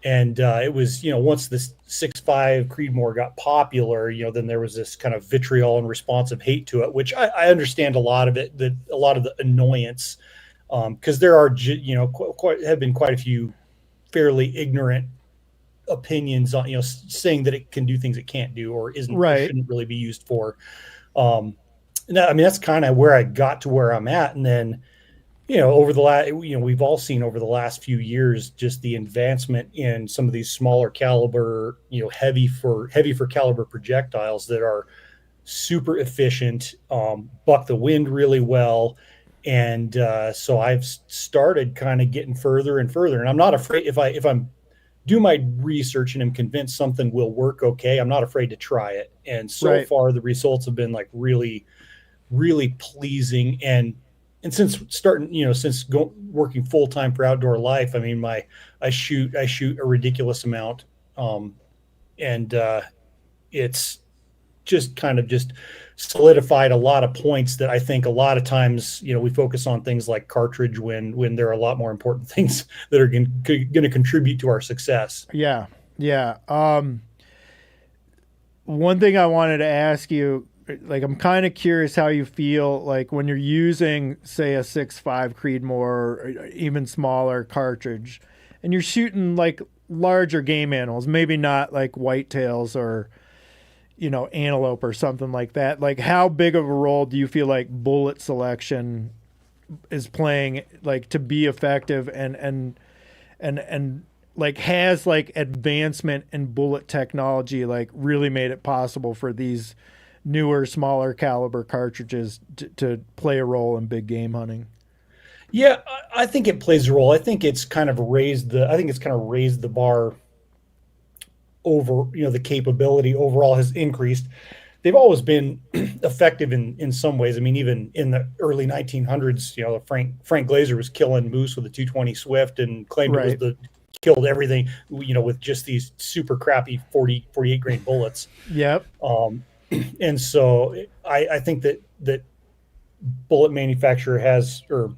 And it was, once this 6.5 Creedmoor got popular, then there was this kind of vitriol and responsive hate to it, which I understand a lot of it, a lot of the annoyance, because there are, have been quite a few fairly ignorant opinions on, saying that it can do things it can't do or shouldn't really be used for. That's kind of where I got to where I'm at. And then, over the last, we've all seen over the last few years, just the advancement in some of these smaller caliber, heavy for caliber projectiles that are super efficient, buck the wind really well. And so I've started kind of getting further and further, and I'm not afraid if I'm do my research and am convinced something will work okay, I'm not afraid to try it. And so far the results have been like really, really pleasing. And since starting, working full time for Outdoor Life, I mean, I shoot a ridiculous amount, and it's just kind of solidified a lot of points that I think a lot of times, we focus on things like cartridge when there are a lot more important things that are going to contribute to our success. Yeah, yeah. One thing I wanted to ask you. Like, I'm kind of curious how you feel like when you're using, say, a 6.5 Creedmoor or even smaller cartridge, and you're shooting like larger game animals, maybe not like whitetails or, antelope or something like that. Like, how big of a role do you feel like bullet selection is playing, like, to be effective and like has like advancement in bullet technology like really made it possible for these newer, smaller caliber cartridges to play a role in big game hunting? Yeah, I think it plays a role. I think it's kind of raised the bar over, the capability overall has increased. They've always been effective in some ways. I mean, even in the early 1900s, Frank Glazer was killing moose with a 220 Swift and claimed it was killed everything, with just these super crappy 48 grain bullets. Yep. And so I think that bullet manufacturer or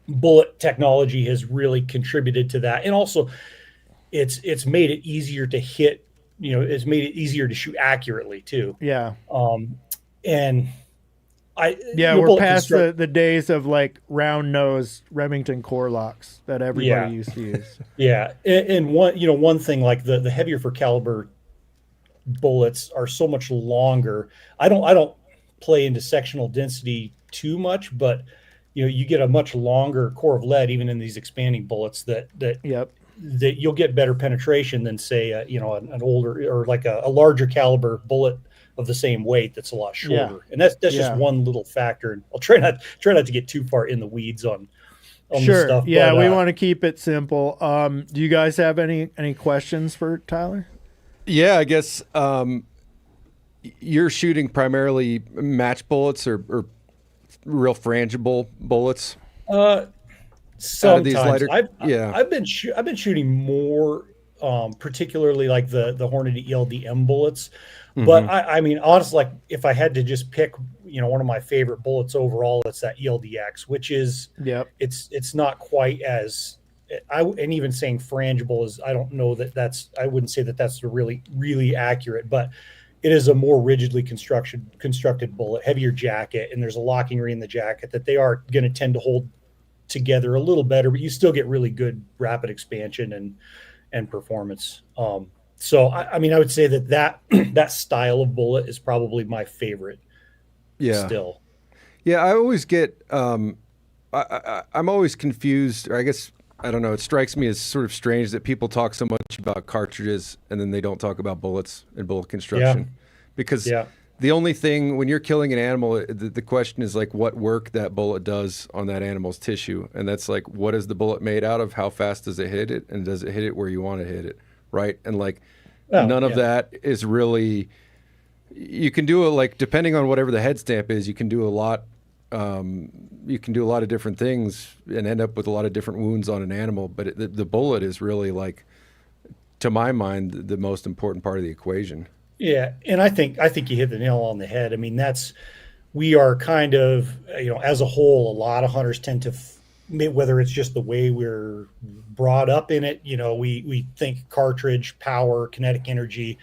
bullet technology has really contributed to that. And also it's made it easier to hit, it's made it easier to shoot accurately too. Yeah. And we're past the days of like round nose Remington core locks that everybody used to use. Yeah. And one thing, like the heavier for caliber bullets are so much longer. I don't play into sectional density too much, but you get a much longer core of lead even in these expanding bullets that you'll get better penetration than say an older or like a larger caliber bullet of the same weight that's a lot shorter. And that's just one little factor. And I'll try not to get too far in the weeds on sure. This stuff. Yeah, we want to keep it simple. Do you guys have any questions for Tyler? Yeah, I guess you're shooting primarily match bullets or real frangible bullets. Sometimes these lighter, I've been shooting more, particularly like the Hornady ELDM bullets. Mm-hmm. But I mean, honestly, like if I had to just pick, one of my favorite bullets overall, it's that ELDX, which is it's not quite as. And even saying frangible is, I don't know I wouldn't say that's really, really accurate, but it is a more rigidly constructed bullet, heavier jacket, and there's a locking ring in the jacket that they are going to tend to hold together a little better, but you still get really good rapid expansion and performance. So I mean, I would say that style of bullet is probably my favorite. Yeah. Still. Yeah, I always get I'm always confused, or I guess. I don't know. It strikes me as sort of strange that people talk so much about cartridges and then they don't talk about bullets and bullet construction. Because the only thing, when you're killing an animal, the question is like what work that bullet does on that animal's tissue. And that's like, what is the bullet made out of? How fast does it hit it? And does it hit it where you want to hit it? Right. And like none of that is really, you can do it like, depending on whatever the head stamp is, you can do a lot you can do a lot of different things and end up with a lot of different wounds on an animal. But the bullet is really, like, to my mind, the most important part of the equation. Yeah, and I think you hit the nail on the head. I mean, we are kind of, as a whole, a lot of hunters tend to, whether it's just the way we're brought up in it, we think cartridge, power, kinetic energy,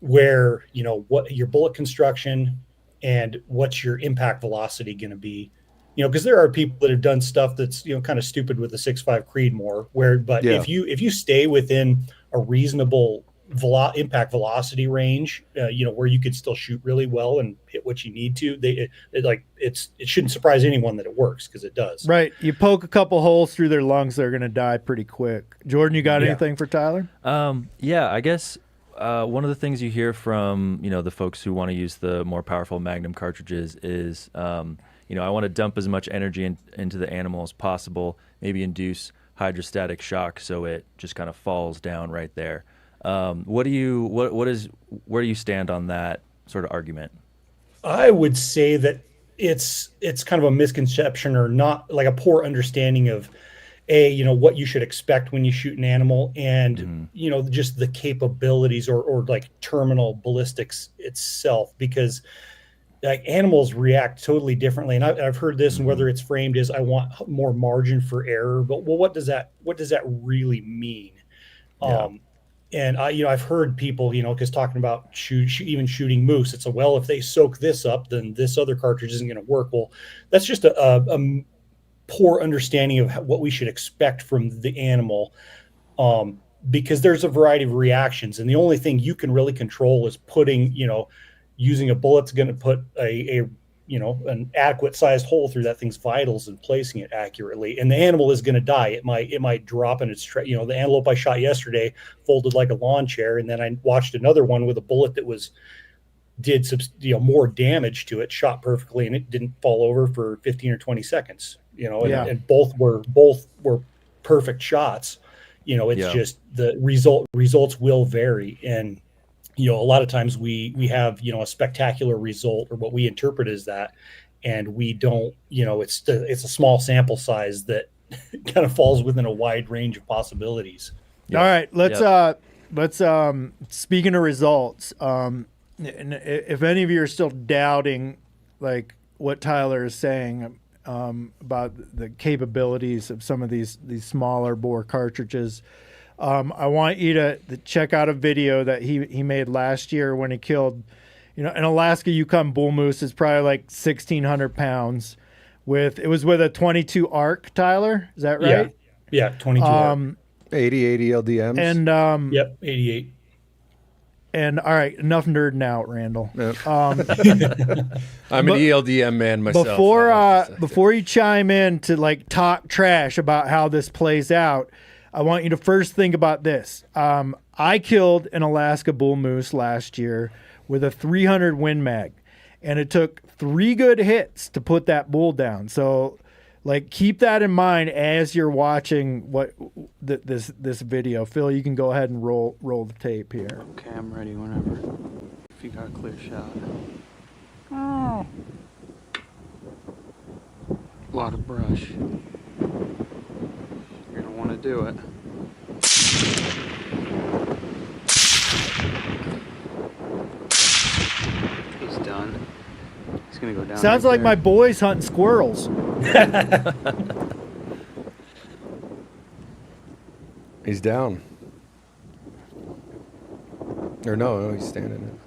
where, what your bullet construction and what's your impact velocity going to be, because there are people that have done stuff that's, kind of stupid with the 6.5 Creedmoor if you stay within a reasonable impact velocity range, where you could still shoot really well and hit what you need to, it shouldn't surprise anyone that it works, because it does. Right. You poke a couple holes through their lungs, they're going to die pretty quick. Jordan, you got anything for Tyler? I guess one of the things you hear from, the folks who want to use the more powerful Magnum cartridges is, I want to dump as much energy into the animal as possible, maybe induce hydrostatic shock so it just kind of falls down right there. Where do you stand on that sort of argument? I would say that it's kind of a misconception, or not, like a poor understanding of what you should expect when you shoot an animal, and just the capabilities or like terminal ballistics itself, because like animals react totally differently. And I've heard this, and whether it's framed as I want more margin for error, but what does that really mean? Yeah. And I've heard people, because talking about even shooting moose, it's if they soak this up, then this other cartridge isn't going to work. Well, that's just a poor understanding of what we should expect from the animal, because there's a variety of reactions, and the only thing you can really control is putting, using a bullet that's going to put an adequate sized hole through that thing's vitals and placing it accurately. And the animal is going to die. It might drop in its the antelope I shot yesterday folded like a lawn chair, and then I watched another one with a bullet that did more damage to it, shot perfectly, and it didn't fall over for 15 or 20 seconds. And both were perfect shots. It's just the results will vary, and a lot of times we have, a spectacular result, or what we interpret as that, and we don't, it's a small sample size that kind of falls within a wide range of possibilities. All right, let's speaking of results, and if any of you are still doubting, like, what Tyler is saying about the capabilities of some of these smaller bore cartridges, I want you to check out a video that he made last year when he killed, an Alaska Yukon bull moose is probably like 1,600 pounds. It was with a 22 ARC, Tyler. Is that right? Yeah, 22 ARC. 80 LDMs. And 88. And all right, enough nerding out, Randall. Yep. I'm an ELDM man myself. Before you chime in to like talk trash about how this plays out, I want you to first think about this. I killed an Alaska bull moose last year with a 300 Win Mag, and it took 3 good hits to put that bull down. So, like, keep that in mind as you're watching this video. Phil, you can go ahead and roll the tape here. Okay, I'm ready whenever. If you got a clear shot. Oh. A lot of brush. You're gonna want to do it. He's done. He's gonna go down. Sounds like my boys hunting squirrels. He's down. Or no, he's standing.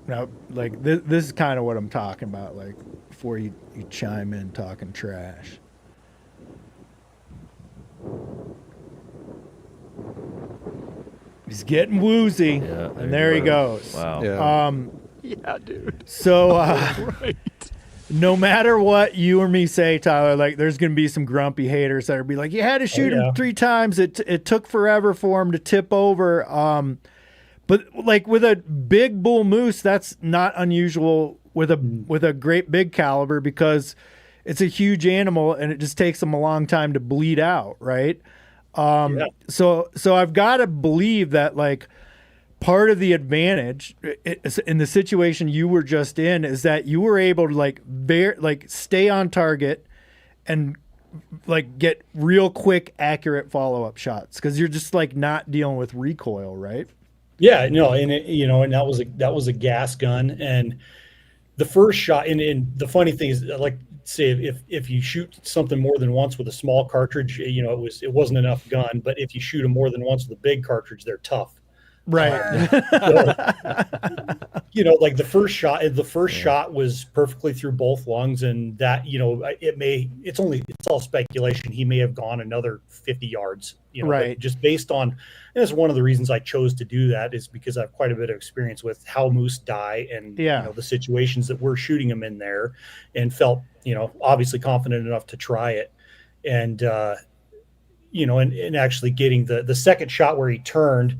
Now, like, this is kind of what I'm talking about, like, before you chime in talking trash. He's getting woozy, and there he goes. Wow. Yeah, dude. So, right. No matter what you or me say, Tyler, like, there's going to be some grumpy haters that will be like, you had to shoot him 3 times. It took forever for him to tip over. But like with a big bull moose, that's not unusual with a great big caliber, because it's a huge animal and it just takes them a long time to bleed out, right? So I've got to believe that, like, part of the advantage in the situation you were just in is that you were able to stay on target and like get real quick, accurate follow-up shots because you're just like not dealing with recoil, right? Yeah, no, and and that was a gas gun, and the first shot. And the funny thing is, like, say if you shoot something more than once with a small cartridge, it wasn't enough gun. But if you shoot them more than once with a big cartridge, they're tough. Right. Like the first shot was perfectly through both lungs, and that, it's all speculation. He may have gone another 50 yards, right. Just based on, and that's one of the reasons I chose to do that is because I have quite a bit of experience with how moose die and, the situations that we're shooting them in there, and felt, obviously confident enough to try it. And, and actually getting the second shot where he turned,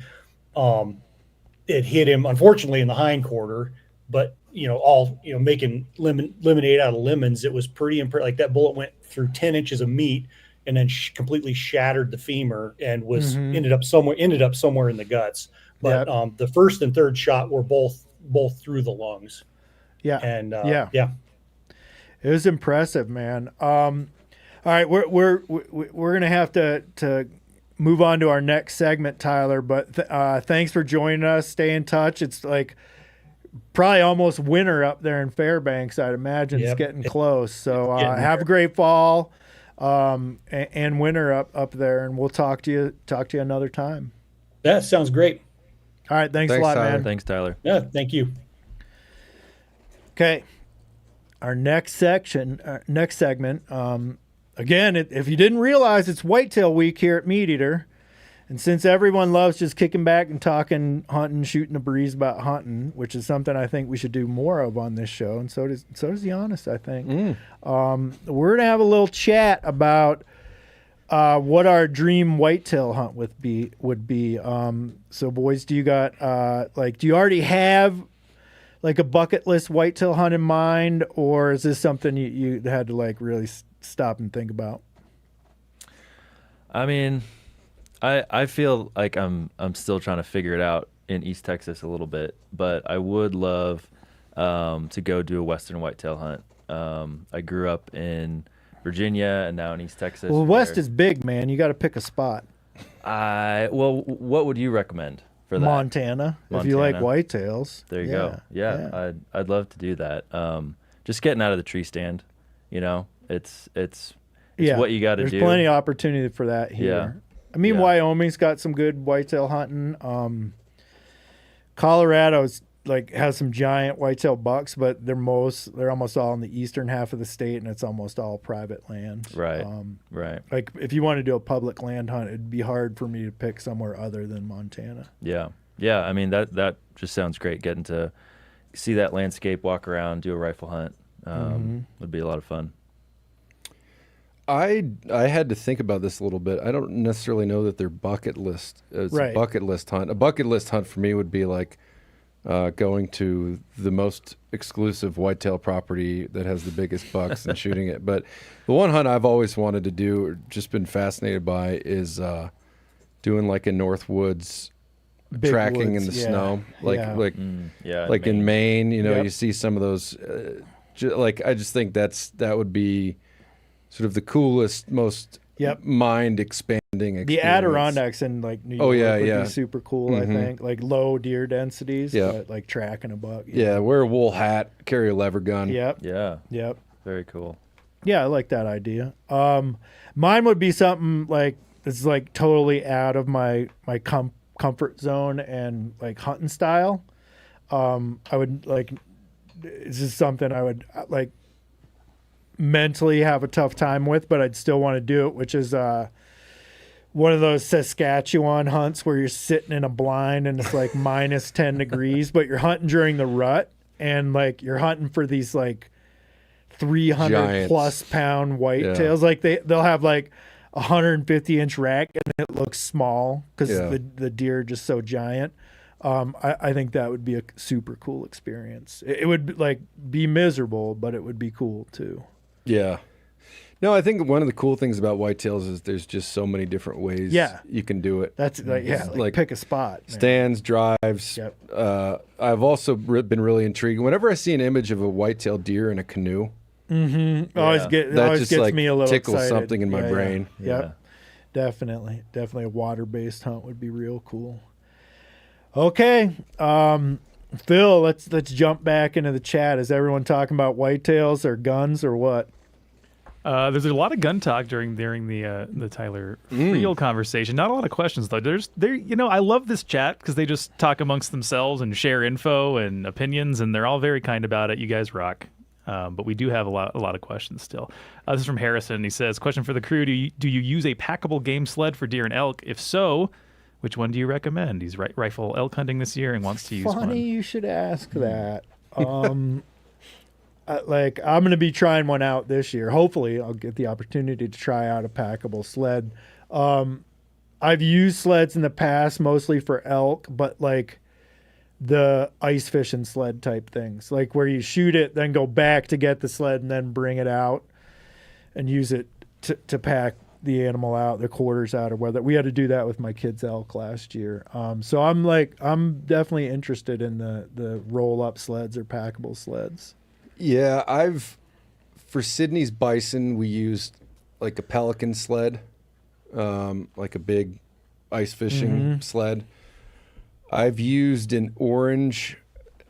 it hit him unfortunately in the hind quarter, but making lemonade out of lemons. It was pretty impressive. Like that bullet went through 10 inches of meat and then completely shattered the femur and was ended up somewhere in the guts. But the first and third shot were both through the lungs. Yeah. And it was impressive, man. All right, we're gonna have to move on to our next segment, Tyler, but thanks for joining us. Stay in touch. It's like probably almost winter up there in Fairbanks. I'd imagine it's getting close. So have a great fall and winter up there, and we'll talk to you another time. That sounds great. All right, thanks a lot, Tyler. man. Thanks, Tyler. Yeah, thank you. Okay, our next segment. Again, if you didn't realize, it's Whitetail Week here at MeatEater. And since everyone loves just kicking back and talking hunting, shooting a breeze about hunting, which is something I think we should do more of on this show, and so does the Honest, I think. We're going to have a little chat about what our dream whitetail hunt would be. So, boys, do you already have like a bucket list whitetail hunt in mind, or is this something you had to like really stop and think about? I mean, I feel like I'm still trying to figure it out in East Texas a little bit, but I would love to go do a Western whitetail hunt. I grew up in Virginia and now in East Texas. Well, West is big, man. You got to pick a spot. What would you recommend for that? Montana. If you like whitetails. There you go. Yeah. I'd love to do that. Just getting out of the tree stand, it's what you got to do. There's plenty of opportunity for that here. Yeah. I mean, Wyoming's got some good whitetail hunting. Colorado's has some giant whitetail bucks, but they're almost all in the eastern half of the state, and it's almost all private land. Right. Right. Like if you want to do a public land hunt, it'd be hard for me to pick somewhere other than Montana. Yeah. Yeah. I mean, that just sounds great. Getting to see that landscape, walk around, do a rifle hunt would be a lot of fun. I had to think about this a little bit. I don't necessarily know that they're bucket list. It's a bucket list hunt. A bucket list hunt for me would be like going to the most exclusive whitetail property that has the biggest bucks and shooting it. But the one hunt I've always wanted to do, or just been fascinated by, is doing like a North Woods Big tracking woods, in the snow, like in Maine. You see some of those. I just think that would be sort of the coolest, most mind expanding experience. The Adirondacks in New York would be super cool. I think low deer densities, but tracking a buck. Wear a wool hat, carry a lever gun. Yep. Very cool. Yeah, I like that idea. Mine would be something it's totally out of my comfort zone and hunting style. I would it's just something I would mentally have a tough time with, but I'd still want to do it, which is one of those Saskatchewan hunts where you're sitting in a blind and it's minus 10 degrees, but you're hunting during the rut and you're hunting for these 300 Giants. plus pound whitetails. They'll have 150-inch rack and it looks small because the deer are just so giant. I think that would be a super cool experience. It would be miserable, but it would be cool too. Yeah. No, I think one of the cool things about whitetails is there's just so many different ways you can do it. That's like pick a spot. Stands, drives. Yep. I've also been really intrigued. Whenever I see an image of a whitetail deer in a canoe, always gets like me a little tickles excited. something in my brain. Yep. Definitely a water-based hunt would be real cool. Okay, Phil, let's jump back into the chat. Is everyone talking about whitetails or guns or what? There's a lot of gun talk during the Tyler Freel conversation. Not a lot of questions though. I love this chat because they just talk amongst themselves and share info and opinions, and they're all very kind about it. You guys rock. But we do have a lot of questions still. This is from Harrison. He says, question for the crew: Do you use a packable game sled for deer and elk? If so, which one do you recommend? He's rifle elk hunting this year and wants to use one. Funny you should ask that. I'm going to be trying one out this year. Hopefully, I'll get the opportunity to try out a packable sled. I've used sleds in the past, mostly for elk, but like the ice fishing sled type things, like where you shoot it, then go back to get the sled and then bring it out and use it to pack the animal out, the quarters out, or whether we had to do that with my kids' elk last year. So I'm definitely interested in the roll up sleds or packable sleds. Yeah, for Sydney's bison, we used like a Pelican sled, like a big ice fishing sled. I've used an orange.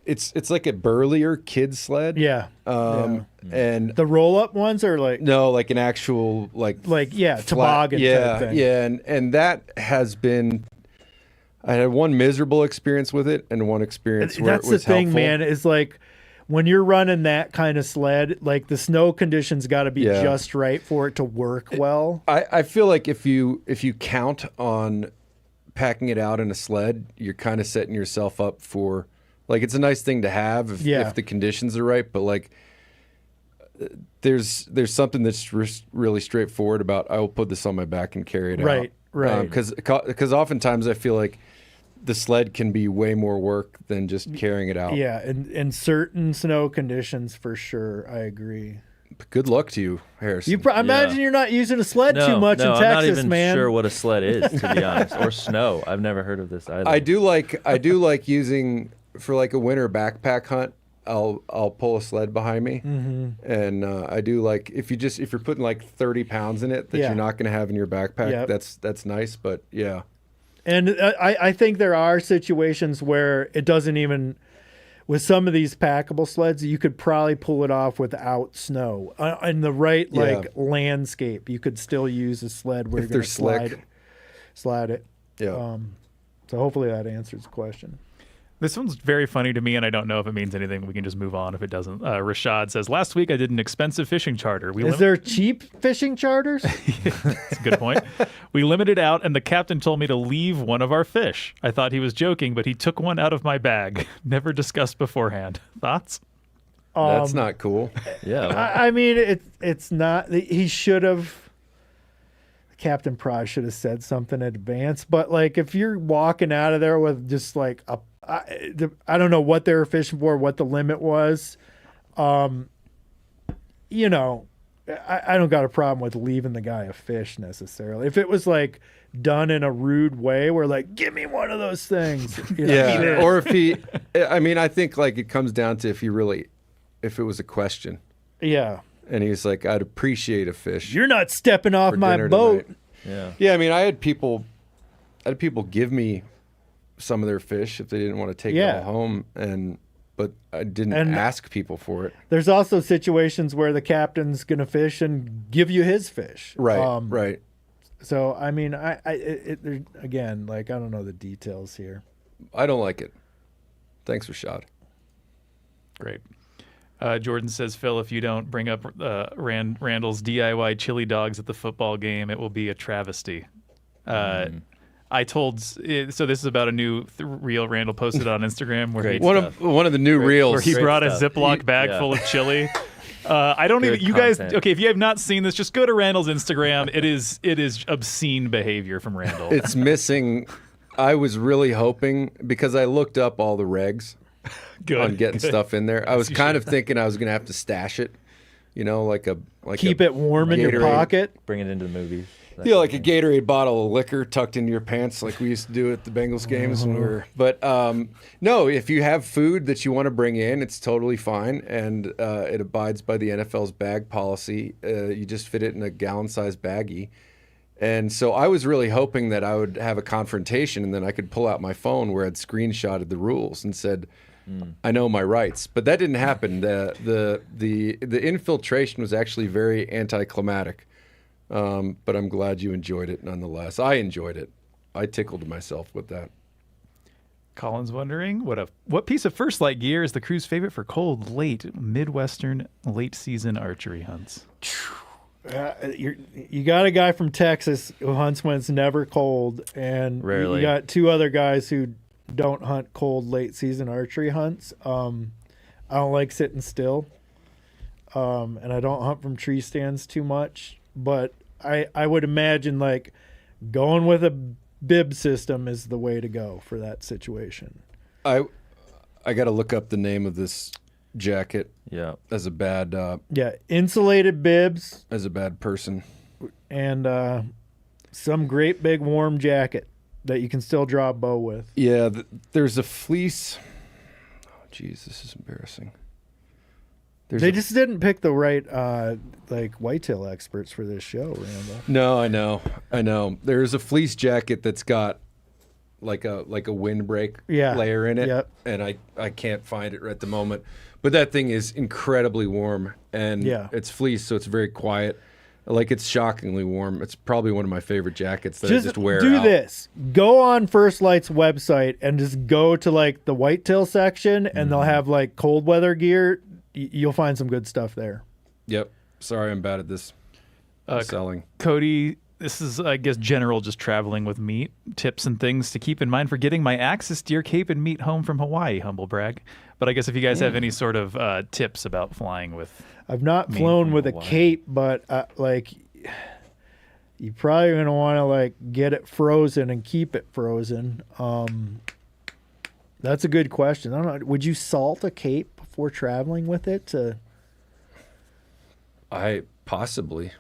It's like a burlier kid sled. Yeah. And the roll up ones are like like an actual toboggan type thing. Yeah, and that has been. I had one miserable experience with it and one experience where it was That's the thing, helpful. man. Is like when you're running that kind of sled, like the snow conditions got to be just right for it to work well. I feel like if you count on packing it out in a sled, you're kind of setting yourself up for, like, it's a nice thing to have if the conditions are right, but like there's something that's really straightforward about, I will put this on my back and carry it out. Right. Because oftentimes I feel like the sled can be way more work than just carrying it out. Yeah, in certain snow conditions, for sure. I agree. Good luck to you, Harrison. I imagine you're not using a sled too much in Texas, man. I'm not even sure what a sled is, to be honest, or snow. I've never heard of this either. I do like using, for like a winter backpack hunt, I'll pull a sled behind me, and I do like if you're putting like 30 pounds in it that you're not going to have in your backpack. That's nice, but yeah. And I think there are situations where it doesn't even. With some of these packable sleds, you could probably pull it off without snow. In the right landscape, you could still use a sled where if you're they're going to slide it. Yeah. So hopefully that answers the question. This one's very funny to me, and I don't know if it means anything. We can just move on if it doesn't. Rashad says, last week I did an expensive fishing charter. Is there cheap fishing charters? That's a good point. We limited out, and the captain told me to leave one of our fish. I thought he was joking, but he took one out of my bag. Never discussed beforehand. Thoughts? That's not cool. Yeah. I mean, it's not. He should have. Captain probably should have said something in advance. But like, if you're walking out of there with just like I don't know what they were fishing for, what the limit was. I don't got a problem with leaving the guy a fish necessarily. If it was like done in a rude way, where like, give me one of those things. Or I think like it comes down to if it was a question. Yeah. And he's like, I'd appreciate a fish. You're not stepping off my boat. Tonight. Yeah. Yeah. I mean, I had people give me some of their fish if they didn't want to take it all home, but I didn't ask people for it. There's also situations where the captain's gonna fish and give you his fish. Right. Right. So I mean, again, like, I don't know the details here. I don't like it. Thanks, Rashad. Great. Jordan says, Phil, if you don't bring up Randall's DIY chili dogs at the football game, it will be a travesty. I told, so this is about a new reel Randall posted on Instagram where one of the new reels where he brought a Ziploc bag full of chili. I don't even, you guys, okay, if you have not seen this, just go to Randall's Instagram. It is obscene behavior from Randall. It's missing. I was really hoping, because I looked up all the regs on getting stuff in there. I was kind of thinking I was going to have to stash it, You know, like keep it warm in your Gatorade. pocket. Bring it into the movies. Yeah, like a Gatorade bottle of liquor tucked into your pants, like we used to do at the Bengals games when we were. But no, if you have food that you want to bring in, it's totally fine, and it abides by the NFL's bag policy. You just fit it in a gallon-sized baggie. And so I was really hoping that I would have a confrontation, and then I could pull out my phone where I'd screenshotted the rules and said, I know my rights. But that didn't happen. The infiltration was actually very anticlimactic. But I'm glad you enjoyed it nonetheless. I enjoyed it. I tickled myself with that. Colin's wondering what piece of First Light gear is the crew's favorite for cold, late, Midwestern, late season archery hunts? You got a guy from Texas who hunts when it's never cold, and Rarely. you got two other guys who don't hunt cold, late season archery hunts. I don't like sitting still, and I don't hunt from tree stands too much. But I would imagine like going with a bib system is the way to go for that situation. I got to look up the name of this jacket. Yeah. As a bad insulated bibs. As a bad person. And some great big warm jacket that you can still draw a bow with. Yeah, there's a fleece. Oh, geez, this is embarrassing. They just didn't pick the right like whitetail experts for this show, Randall. No, I know. There's a fleece jacket that's got like a windbreak layer in it, and I can't find it at the moment. But that thing is incredibly warm, and it's fleece, so it's very quiet. Like, it's shockingly warm. It's probably one of my favorite jackets that I just wear do out. this. Go on First Light's website and just go to like the whitetail section, and they'll have like cold weather gear. You'll find some good stuff there. Yep. Sorry, I'm bad at this. Selling. Cody, this is, I guess, general just traveling with meat. Tips and things to keep in mind for getting my Axis deer cape and meat home from Hawaii, humble brag. But I guess if you guys have any sort of tips about flying with I've not flown with Hawaii. A cape, but like you probably going to want to like get it frozen and keep it frozen. That's a good question. I don't know. Would you salt a cape before traveling with it? I possibly.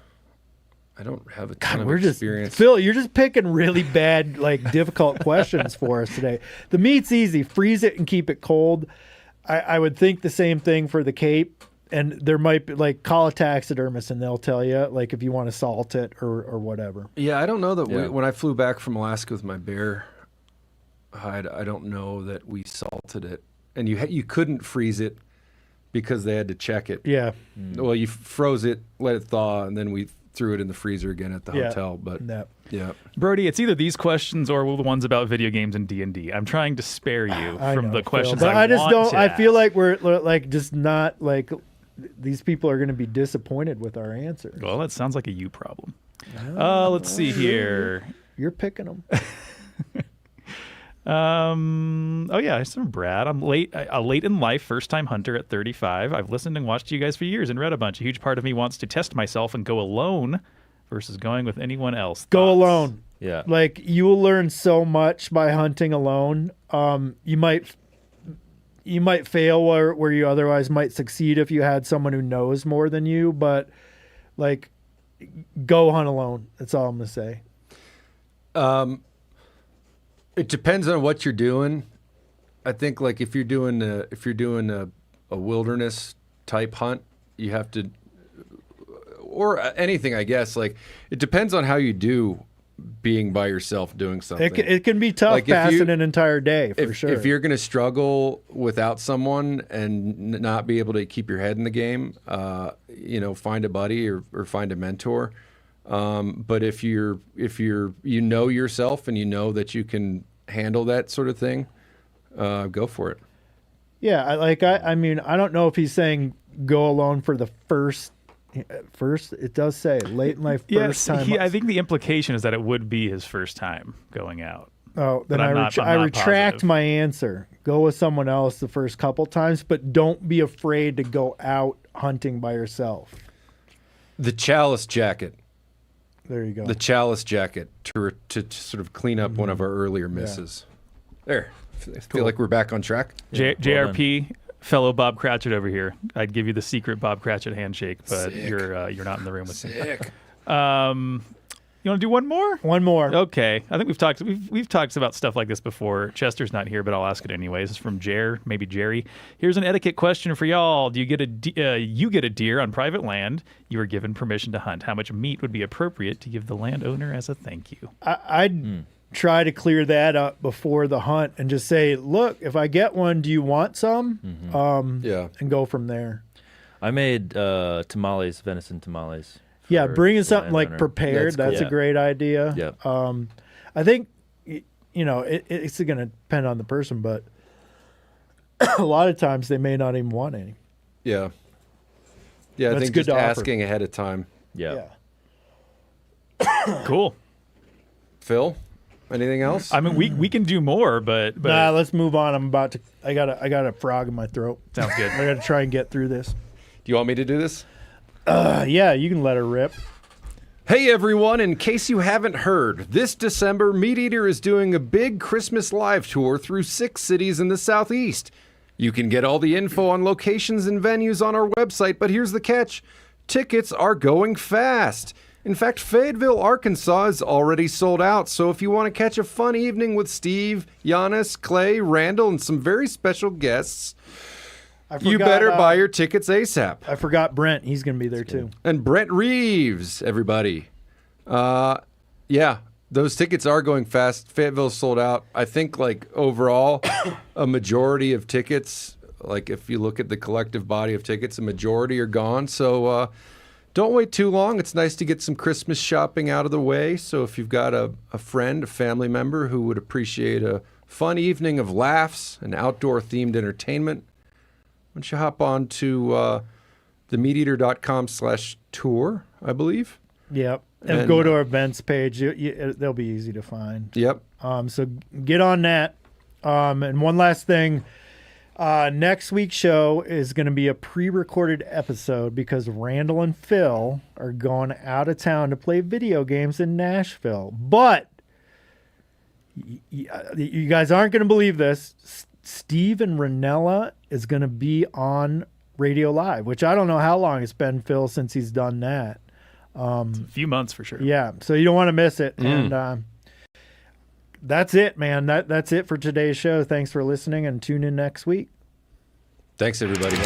I don't have a ton of experience. Phil, you're just picking really bad, like difficult questions for us today. The meat's easy. Freeze it and keep it cold. I would think the same thing for the cape. And there might be, like, call a taxidermist and they'll tell you, like, if you want to salt it or whatever. Yeah, I don't know that when I flew back from Alaska with my bear hide, I don't know that we salted it. And you couldn't freeze it because they had to check it. Yeah. Well, you froze it, let it thaw, and then we threw it in the freezer again at the hotel. But yeah. Brody, it's either these questions or the ones about video games and D&D. I'm trying to spare you from the questions. But I just want don't. to I ask. feel like we're like just not like these people are going to be disappointed with our answers. Well, that sounds like a you problem. Let's see here. You're picking them. Oh yeah, it's from Brad. I'm a late in life first-time hunter at 35. I've listened and watched you guys for years and read a bunch. A huge part of me wants to test myself and go alone versus going with anyone else. Go alone. Yeah. Like, you will learn so much by hunting alone. You might fail where you otherwise might succeed if you had someone who knows more than you, but like, go hunt alone. That's all I'm gonna say. It depends on what you're doing. I think like if you're doing a wilderness type hunt, you have to, or anything, I guess. Like, it depends on how you do being by yourself doing something. It can be tough, like, passing an entire day for sure. If you're going to struggle without someone and not be able to keep your head in the game, find a buddy or find a mentor. But if you know yourself and you know that you can handle that sort of thing, go for it. Yeah, I mean, I don't know if he's saying go alone for the first. It does say late in life first time. I think the implication is that it would be his first time going out. Oh, then I retract positive. my answer. Go with someone else the first couple times, but don't be afraid to go out hunting by yourself. The chalice jacket. There you go. The chalice jacket to sort of clean up one of our earlier misses. Yeah. There. I feel like we're back on track. JRP, fellow Bob Cratchit over here. I'd give you the secret Bob Cratchit handshake, but you're not in the room with me. You want to do one more? One more. Okay. I think we've talked about stuff like this before. Chester's not here, but I'll ask it anyways. It's from maybe Jerry. Here's an etiquette question for y'all. Do you get a deer on private land? You are given permission to hunt. How much meat would be appropriate to give the landowner as a thank you? I'd try to clear that up before the hunt and just say, look, if I get one, do you want some? And go from there. I made tamales, venison tamales. Yeah, bringing something like prepared, that's a great idea. Yeah. I think, it's going to depend on the person, but a lot of times they may not even want any. Yeah. Yeah, I think just asking ahead of time. Yeah. Cool. Phil, anything else? I mean, we can do more, but nah, let's move on. I got a frog in my throat. Sounds good. I got to try and get through this. Do you want me to do this? Yeah, you can let her rip. Hey everyone, in case you haven't heard, this December, MeatEater is doing a big Christmas live tour through 6 cities in the Southeast. You can get all the info on locations and venues on our website, but here's the catch. Tickets are going fast. In fact, Fayetteville, Arkansas is already sold out, so if you want to catch a fun evening with Steve, Giannis, Clay, Randall, and some very special guests, you better buy your tickets ASAP. I forgot Brent. He's going to be there too. And Brent Reeves, everybody. Yeah, those tickets are going fast. Fayetteville's sold out. I think overall, a majority of tickets, if you look at the collective body of tickets, a majority are gone. So don't wait too long. It's nice to get some Christmas shopping out of the way. So if you've got a friend, a family member who would appreciate a fun evening of laughs and outdoor-themed entertainment, why don't you hop on to the MeatEater.com/tour, I believe. Yep. And go to our events page. They'll be easy to find. Yep. So get on that. And one last thing. Next week's show is going to be a pre-recorded episode because Randall and Phil are going out of town to play video games in Nashville. But you guys aren't going to believe this. Steve and Ranella is going to be on Radio Live, which I don't know how long it's been, Phil, since he's done that. It's a few months for sure. Yeah, so you don't want to miss it. And that's it, man. That's it for today's show. Thanks for listening, and tune in next week. Thanks, everybody.